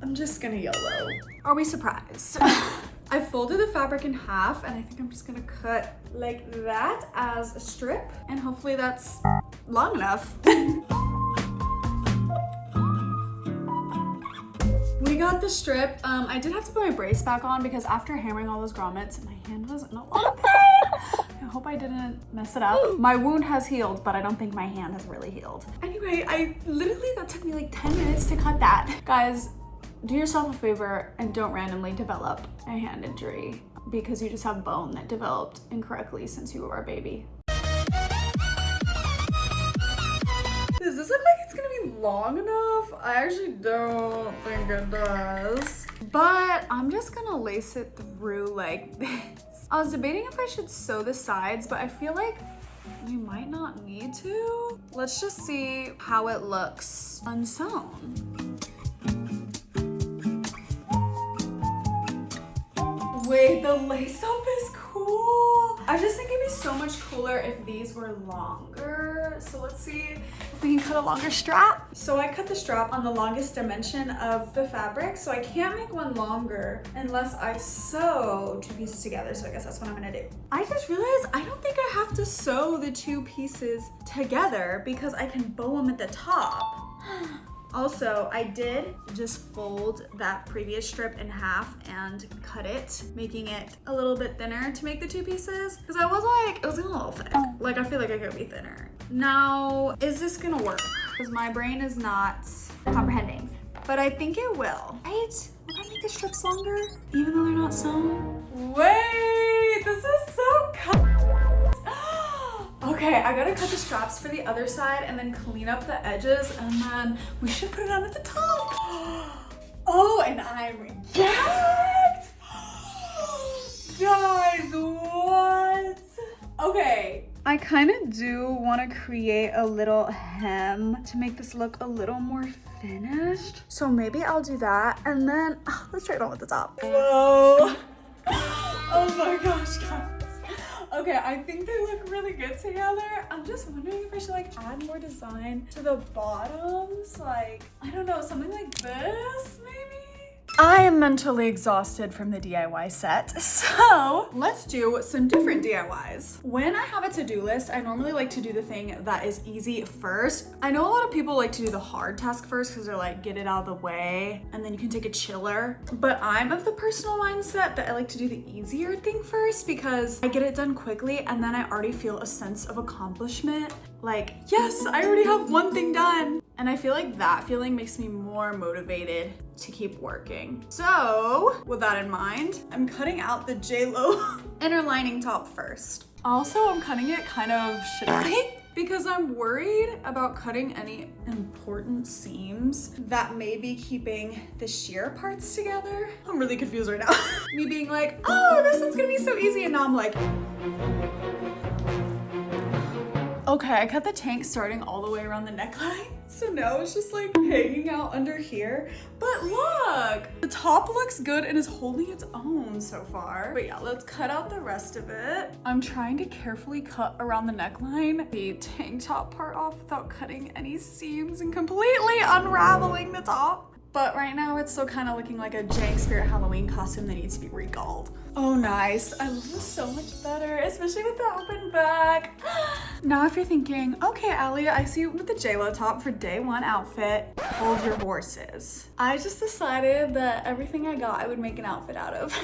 I'm just gonna YOLO. Are we surprised? I folded the fabric in half, and I think I'm just gonna cut like that as a strip, and hopefully that's long enough. We got the strip. I did have to put my brace back on because after hammering all those grommets, my hand was in a lot of pain. I hope I didn't mess it up. My wound has healed, but I don't think my hand has really healed. Anyway, that took me like 10 minutes to cut that. Guys, do yourself a favor and don't randomly develop a hand injury because you just have bone that developed incorrectly since you were a baby. Does this look like it's gonna be long enough? I actually don't think it does. But I'm just gonna lace it through like this. I was debating if I should sew the sides, but I feel like we might not need to. Let's just see how it looks unsewn. Wait, the lace up is cool. I just think it'd be so much cooler if these were longer. So let's see if we can cut a longer strap. So I cut the strap on the longest dimension of the fabric, so I can't make one longer unless I sew two pieces together. So I guess that's what I'm gonna do. I just realized I don't think I have to sew the two pieces together because I can bow them at the top. Also, I did just fold that previous strip in half and cut it, making it a little bit thinner to make the two pieces. Because I was like, it was a little thick. Like, I feel like it could be thinner. Now, is this gonna work? Because my brain is not comprehending. But I think it will, right? Will I make the strips longer, even though they're not sewn? Wait, this is so cut. Okay, I gotta cut the straps for the other side and then clean up the edges, and then we should put it on at the top. Oh, and I'm gagged! Guys, what? Okay. I kind of do want to create a little hem to make this look a little more finished. So maybe I'll do that, and then let's try it on with the top. Whoa. Oh my gosh, guys. Okay, I think they look really good together. I'm just wondering if I should like add more design to the bottoms. Like, I don't know, something like this maybe? I am mentally exhausted from the DIY set, so let's do some different DIYs. When I have a to-do list, I normally like to do the thing that is easy first. I know a lot of people like to do the hard task first because they're like, get it out of the way, and then you can take a chiller. But I'm of the personal mindset that I like to do the easier thing first because I get it done quickly and then I already feel a sense of accomplishment. Like, yes, I already have one thing done. And I feel like that feeling makes me more motivated to keep working. So with that in mind, I'm cutting out the JLo inner lining top first. Also, I'm cutting it kind of shittily because I'm worried about cutting any important seams that may be keeping the sheer parts together. I'm really confused right now. Me being like, oh, this one's gonna be so easy, and now I'm like, okay, I cut the tank starting all the way around the neckline. So now it's just like hanging out under here. But look, the top looks good and is holding its own so far. But yeah, let's cut out the rest of it. I'm trying to carefully cut around the neckline, the tank top part off without cutting any seams and completely unraveling the top. But right now it's still kind of looking like a jank Spirit Halloween costume that needs to be regalled. Oh, nice. I love this so much better, especially with the open back. Now if you're thinking, okay, Allie, I see you with the JLo top for day one outfit, hold your horses. I just decided that everything I got I would make an outfit out of.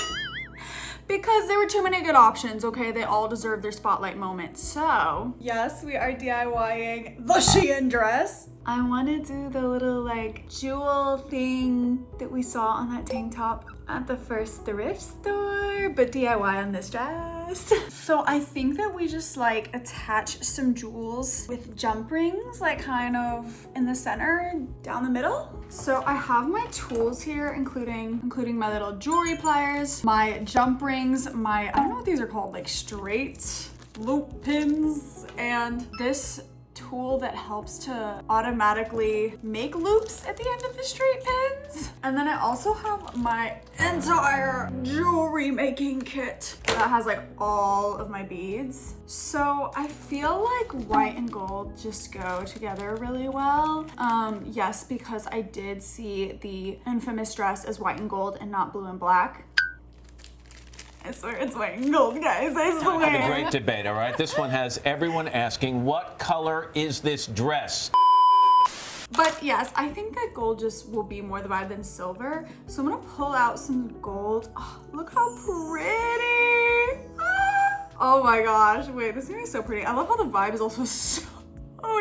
Because there were too many good options, okay? They all deserve their spotlight moment. So, yes, we are DIYing the Shein dress. I want to do the little like jewel thing that we saw on that tank top at the first thrift store, but DIY on this dress. So I think that we just like attach some jewels with jump rings, like kind of in the center, down the middle. So I have my tools here, including my little jewelry pliers, my jump rings, my, I don't know what these are called, like straight loop pins, and this tool that helps to automatically make loops at the end of the straight pins. And then I also have my entire jewelry making kit that has like all of my beads. So I feel like white and gold just go together really well. Yes, because I did see the infamous dress as white and gold and not blue and black. I swear it's white and gold, guys, I swear.
I have a great debate, all right? This one has everyone asking, what color is this dress?
But yes, I think that gold just will be more the vibe than silver. So I'm gonna pull out some gold. Oh, look how pretty. Ah. Oh my gosh, wait, this is gonna be so pretty. I love how the vibe is also so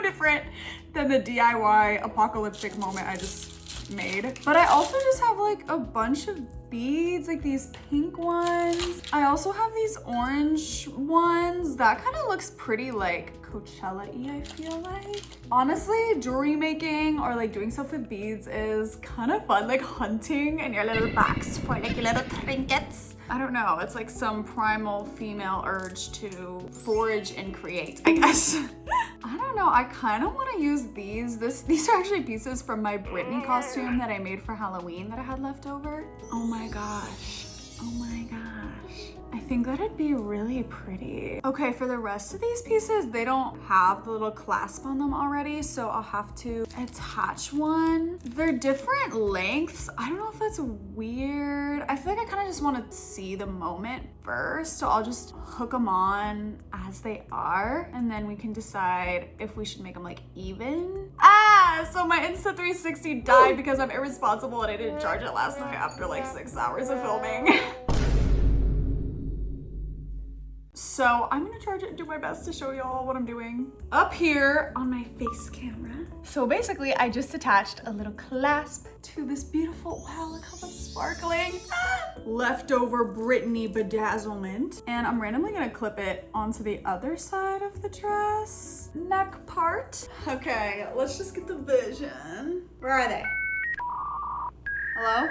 different than the DIY apocalyptic moment I just made. But I also just have like a bunch of beads, like these pink ones. I also have these orange ones. That kind of looks pretty like Coachella-y, I feel like. Honestly, jewelry making or like doing stuff with beads is kind of fun, like hunting in your little box for like your little trinkets. I don't know, it's like some primal female urge to forage and create, I guess. I don't know, I kind of want to use these. These are actually pieces from my Britney costume that I made for Halloween that I had left over. Oh my gosh. Oh my gosh. I think that'd be really pretty. Okay, for the rest of these pieces, they don't have the little clasp on them already, so I'll have to attach one. They're different lengths. I don't know if that's weird. I feel like I kind of just want to see the moment first, so I'll just hook them on as they are, and then we can decide if we should make them like even. So my Insta360 died because I'm irresponsible and I didn't charge it last night after like 6 hours of filming. So I'm gonna charge it and do my best to show y'all what I'm doing up here on my face camera. So basically I just attached a little clasp to this beautiful, wow, look how that's sparkling. Leftover Britney bedazzlement. And I'm randomly gonna clip it onto the other side of the dress neck part. Okay, let's just get the vision. Where are they? Hello?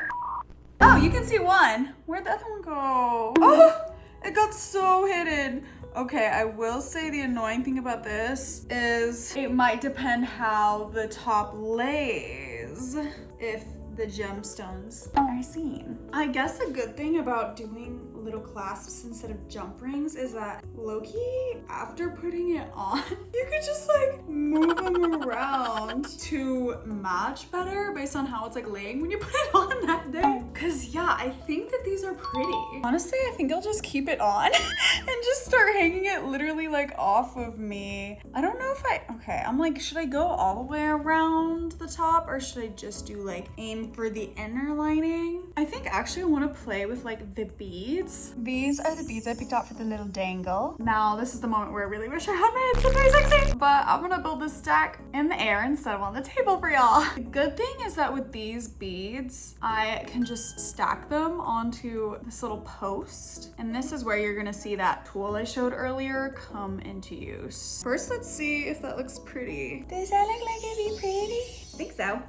Oh, you can see one. Where'd the other one go? Oh! It got so hidden. Okay, I will say the annoying thing about this is it might depend how the top lays if the gemstones are seen. I guess a good thing about doing little clasps instead of jump rings is that low-key, after putting it on, you could just like move them around to match better based on how it's like laying when you put it on that day. Cause yeah, I think that these are pretty. Honestly, I think I'll just keep it on and just start hanging it literally like off of me. I don't know if okay, I'm like, should I go all the way around the top or should I just do like aim for the inner lining? I think actually I want to play with like the beads. These are the beads I picked out for the little dangle. Now this is the moment where I really wish I had my Insta360, but I'm gonna build this stack in the air instead of on the table for y'all. The good thing is that with these beads, I can just stack them onto this little post. And this is where you're gonna see that tool I showed earlier come into use. First, let's see if that looks pretty. Does that look like it'd be pretty? I think so.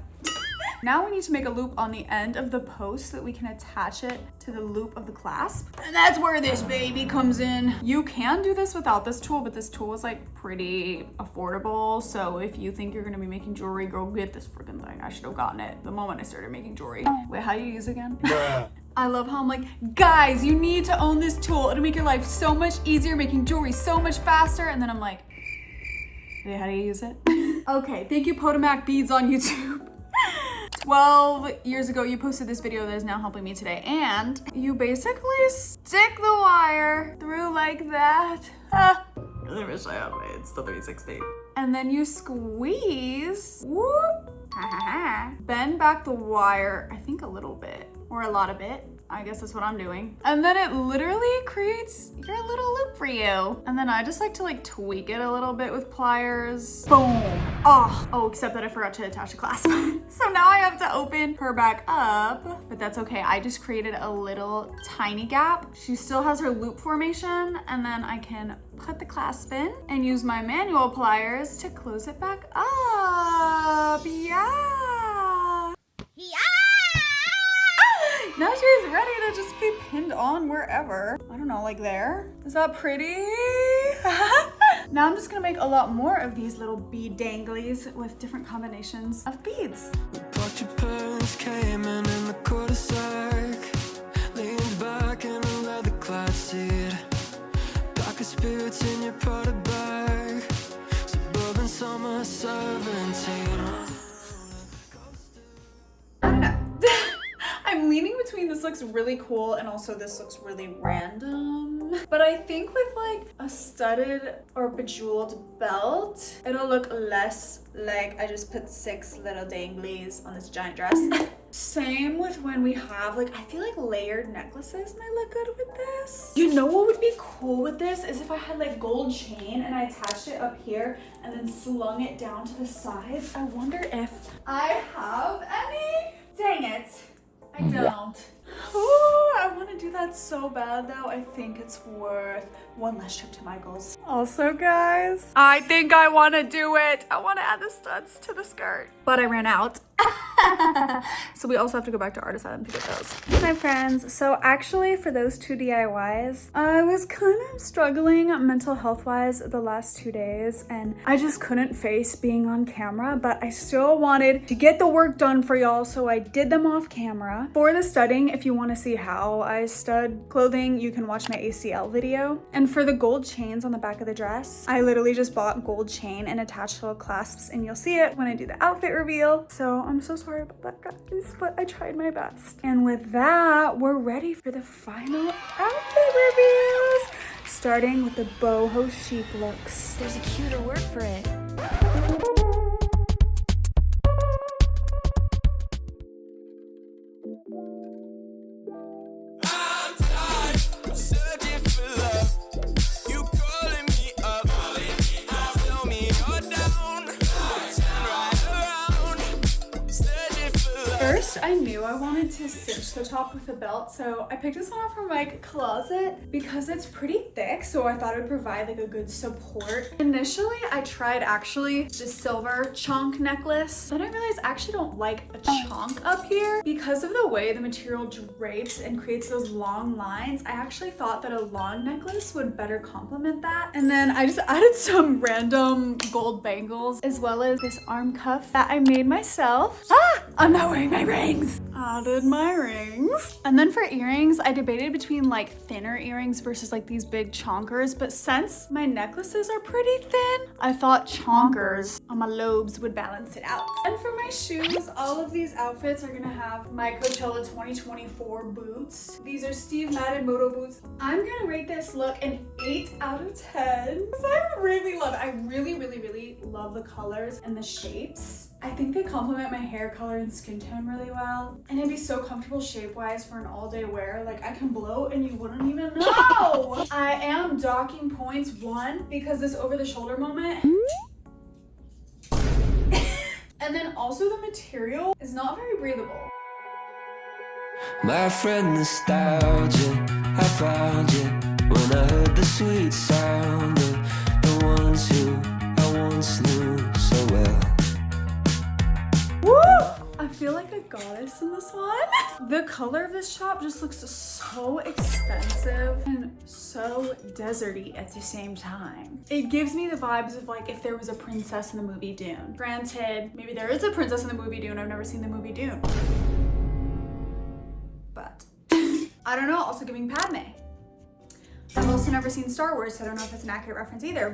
Now we need to make a loop on the end of the post so that we can attach it to the loop of the clasp. And that's where this baby comes in. You can do this without this tool, but this tool is like pretty affordable. So if you think you're gonna be making jewelry, go get this freaking thing. I should have gotten it the moment I started making jewelry. Wait, how do you use it again? I love how I'm like, guys, you need to own this tool. It'll make your life so much easier, making jewelry so much faster. And then I'm like, wait, how do you use it? Okay, thank you, Potomac Beads on YouTube. 12 years ago, you posted this video that is now helping me today, and you basically stick the wire through like that. Really wish I had my Insta360. And then you squeeze, whoop, bend back the wire, I think a little bit, or a lot of it. I guess that's what I'm doing. And then it literally creates your little loop for you. And then I just like to like tweak it a little bit with pliers. Boom. Oh, except that I forgot to attach a clasp. So now I have to open her back up, but that's okay. I just created a little tiny gap. She still has her loop formation, and then I can put the clasp in and use my manual pliers to close it back up. Yeah. Now she's ready to just be pinned on wherever. I don't know, like there? Is that pretty? Now I'm just gonna make a lot more of these little bead danglies with different combinations of beads.
But your parents came in the cul-de-sac, leaned back in a leather clad seat, pack of spirits in your Prada bag, suburban summer 17.
I don't know. I'm leaning between this looks really cool and also this looks really random. But I think with like a studded or bejeweled belt, it'll look less like I just put 6 little danglies on this giant dress. Same with when we have like, I feel like layered necklaces might look good with this. You know what would be cool with this is if I had like gold chain and I attached it up here and then slung it down to the sides. I wonder if I have any. Dang it. I don't. Ooh, I want to do that so bad though. I think it's worth one less trip to Michael's. Also guys, I think I want to do it. I want to add the studs to the skirt, but I ran out. So we also have to go back to Artist Island to get those. My friends, so actually for those 2 DIYs, I was kind of struggling mental health wise the last 2 days, and I just couldn't face being on camera, but I still wanted to get the work done for y'all, so I did them off camera. For the studding, if you want to see how I stud clothing, you can watch my ACL video. And for the gold chains on the back of the dress, I literally just bought gold chain and attached little clasps, and you'll see it when I do the outfit reveal. So I'm so sorry about that, guys, but I tried my best. And with that, we're ready for the final outfit reveals, starting with the boho chic looks.
There's a cuter word for it.
First, I knew I wanted to cinch the top with a belt, so I picked this one up from my closet because it's pretty thick, so I thought it would provide like a good support. Initially, I tried actually the silver chunk necklace, then I realized I actually don't like a chunk up here because of the way the material drapes and creates those long lines. I actually thought that a long necklace would better complement that. And then I just added some random gold bangles as well as this arm cuff that I made myself. I'm not wearing my rings. Added my rings. And then for earrings, I debated between like thinner earrings versus like these big chonkers, but since my necklaces are pretty thin, I thought chonkers on my lobes would balance it out. And for my shoes, all of these outfits are gonna have my Coachella 2024 boots. These are Steve Madden Moto boots. I'm gonna rate this look an 8 out of 10 because I really love it. I really love the colors and the shapes. I think they complement my hair color and skin tone really well. And it'd be so comfortable shape-wise for an all-day wear. Like, I can blow and you wouldn't even know. I am docking points 1 because this over-the-shoulder moment. And then also the material is not very breathable.
My friend nostalgia, I found you when I heard the sweet sound of the ones who I once knew so well.
Woo! I feel like a goddess in this one. The color of this shop just looks so expensive and so deserty at the same time. It gives me the vibes of like if there was a princess in the movie Dune. Granted, maybe there is a princess in the movie Dune. I've never seen the movie Dune. But I don't know, also giving Padme. I've also never seen Star Wars, so I don't know if it's an accurate reference either.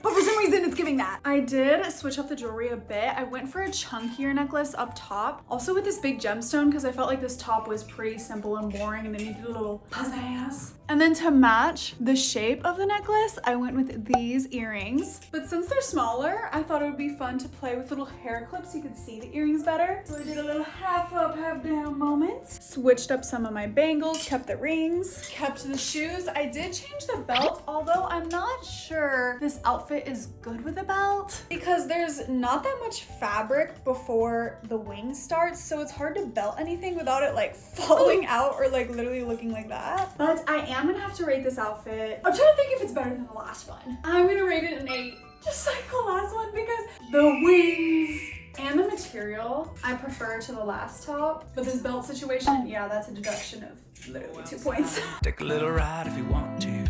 But for some reason it's giving that. I did switch up the jewelry a bit. I went for a chunkier necklace up top. Also with this big gemstone because I felt like this top was pretty simple and boring and it needed a little pizzazz. And then to match the shape of the necklace, I went with these earrings. But since they're smaller, I thought it would be fun to play with little hair clips so you could see the earrings better. So I did a little half up, half down moment. Switched up some of my bangles, kept the rings, kept the shoes. I did change the belt, although I'm not sure this outfit is good with a belt because there's not that much fabric before the wing starts, so it's hard to belt anything without it like falling out or like literally looking like that. But I am gonna have to rate this outfit. I'm trying to think if it's better than the last one. I'm gonna rate it an 8, just like the last one, because the wings and the material I prefer to the last top, but this belt situation, yeah, that's a deduction of literally 2 points.
Take a little ride if you want to.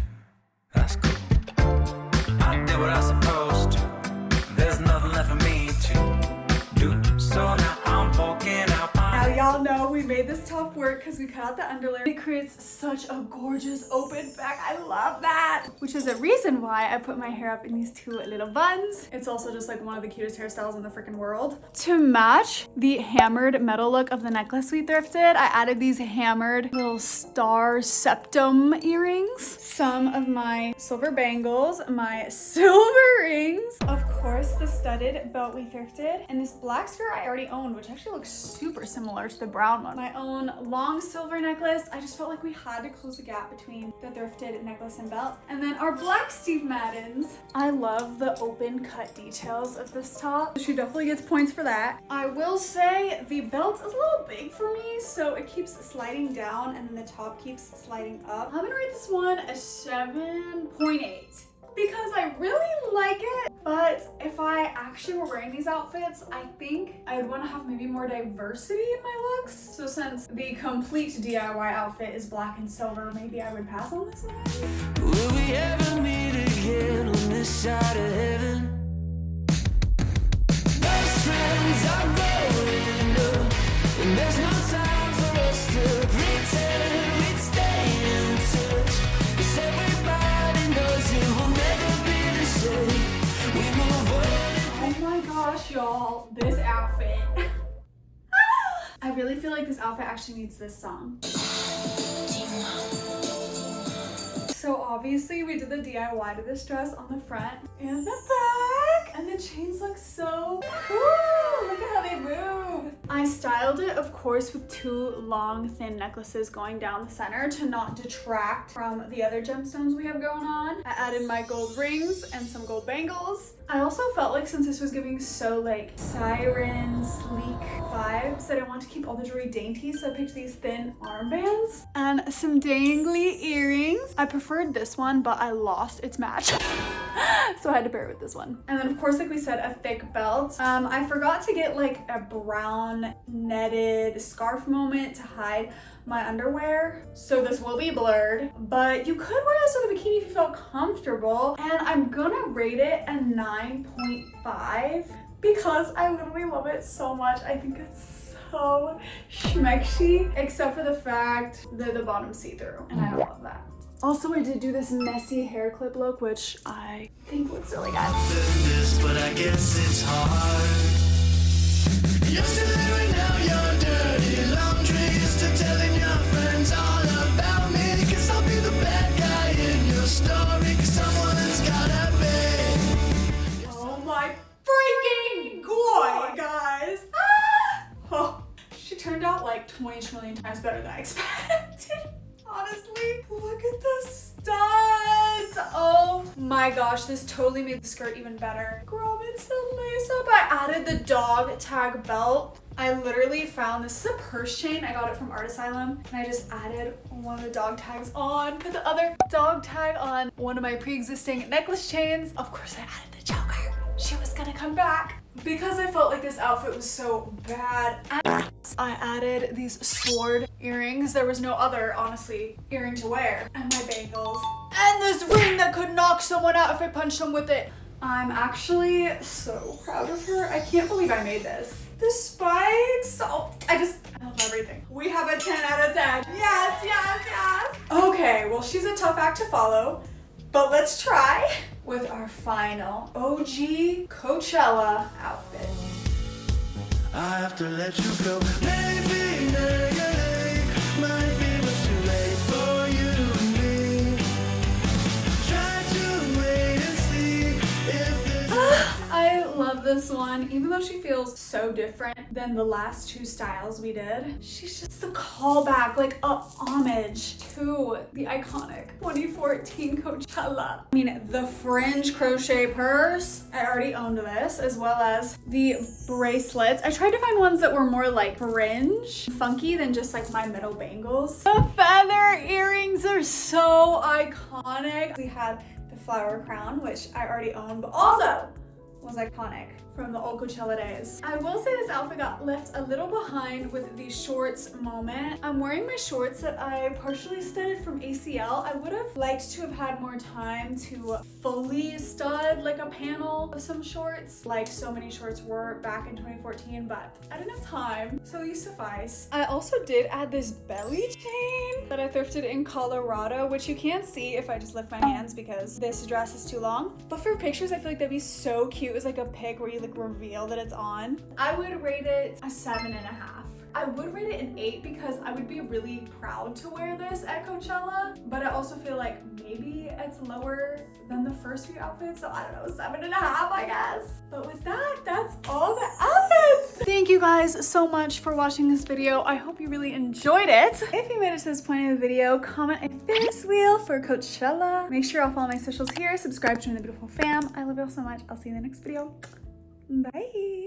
That's cool. I did what I was supposed to. There's nothing left for me to do. So now I'm walking out.
Now y'all know we made this top work because we cut out the underlayer. It creates such a gorgeous open back. I love that. Which is a reason why I put my hair up in these 2 little buns. It's also just like one of the cutest hairstyles in the freaking world. To match the hammered metal look of the necklace we thrifted, I added these hammered little star septum earrings, some of my silver bangles, my silver rings, of course the studded belt we thrifted, and this black skirt I already owned, which actually looks super similar to the brown one. My own long silver necklace. I just felt like we had to close the gap between the thrifted necklace and belt. And then our black Steve Maddens. I love the open cut details of this top. She definitely gets points for that. I will say the belt is a little big for me, so it keeps sliding down and then the top keeps sliding up. I'm gonna rate this one a 7.8. because I really like it. But if I actually were wearing these outfits, I think I would want to have maybe more diversity in my looks. So since the complete DIY outfit is black and silver, maybe I would pass on this one.
Will we ever meet again on this side of heaven? Best friends are growing up, and there's no time for us to pretend we'd stay in touch. 'Cause everybody knows it will never be the same. We move on.
Oh my gosh, y'all, this outfit. I really feel like this outfit actually needs this song. So obviously we did the DIY to this dress on the front and the back, and the chains look so cool. Look at how they move. I styled it, of course, with 2 long thin necklaces going down the center to not detract from the other gemstones we have going on. I added my gold rings and some gold bangles. I also felt like since this was giving so like siren sleek vibes that I want to keep all the jewelry dainty, so I picked these thin armbands and some dangly earrings. I preferred this one, but I lost its match. So I had to pair it with this one. And then of course, like we said, a thick belt. I forgot to get like a brown netted scarf moment to hide my underwear, so this will be blurred, but you could wear this with a bikini if you felt comfortable. And I'm gonna rate it a 9.5 because I literally love it so much. I think it's so schmexy, except for the fact that the bottom's see-through, and I love that. Also, I did do this messy hair clip look, which I think looks really good.
But I guess it's hard. You're still airing out your dirty laundries to telling your friends all about me. 'Cause I'll be the bad guy in your story, 'cause someone's gotta be.
Oh my freaking god, guys! Ah! Oh, she turned out like 20 trillion times better than I expected. Honestly, look at the studs. Oh my gosh, this totally made the skirt even better. Grommets the lace up. I added the dog tag belt. I literally found this is a purse chain. I got it from Art Asylum, and I just added one of the dog tags on, put the other dog tag on one of my pre-existing necklace chains. Of course, I added the choker. She was gonna come back. Because I felt like this outfit was so bad, I added these sword earrings. There was no other, honestly, earring to wear. And my bangles. And this ring that could knock someone out if I punched them with it. I'm actually so proud of her. I can't believe I made this. The spikes, oh, I love everything. We have a 10 out of 10. Yes, yes, yes. Okay, well, she's a tough act to follow, but let's try with our final OG Coachella outfit.
I have to let you go. Maybe might be much too late for you and me. Try to wait and see if this.
I love this one, even though she feels so different than the last 2 styles we did. She's just a callback, like a homage to the iconic 2014 Coachella. I mean, the fringe crochet purse, I already owned this, as well as the bracelets. I tried to find ones that were more like fringe, funky than just like my middle bangles. The feather earrings are so iconic. We had the flower crown, which I already owned, but also was iconic from the old Coachella days. I will say this outfit got left a little behind with the shorts moment. I'm wearing my shorts that I partially studded from ACL. I would have liked to have had more time to fully stud like a panel of some shorts, like so many shorts were back in 2014, but I didn't have time, so these suffice. I also did add this belly chain that I thrifted in Colorado, which you can't see if I just lift my hands because this dress is too long. But for pictures, I feel like that'd be so cute. It was like a pic where you like reveal that it's on. I would rate it a 7.5. I would rate it an 8 because I would be really proud to wear this at Coachella, but I also feel like maybe it's lower than the first few outfits, so I don't know, 7.5, I guess. But with that, that's all the outfits. Thank you guys so much for watching this video. I hope you really enjoyed it. If you made it to this point in the video, comment a Ferris wheel for Coachella. Make sure y'all follow my socials here, subscribe to the beautiful fam. I love y'all so much. I'll see you in the next video. Bye.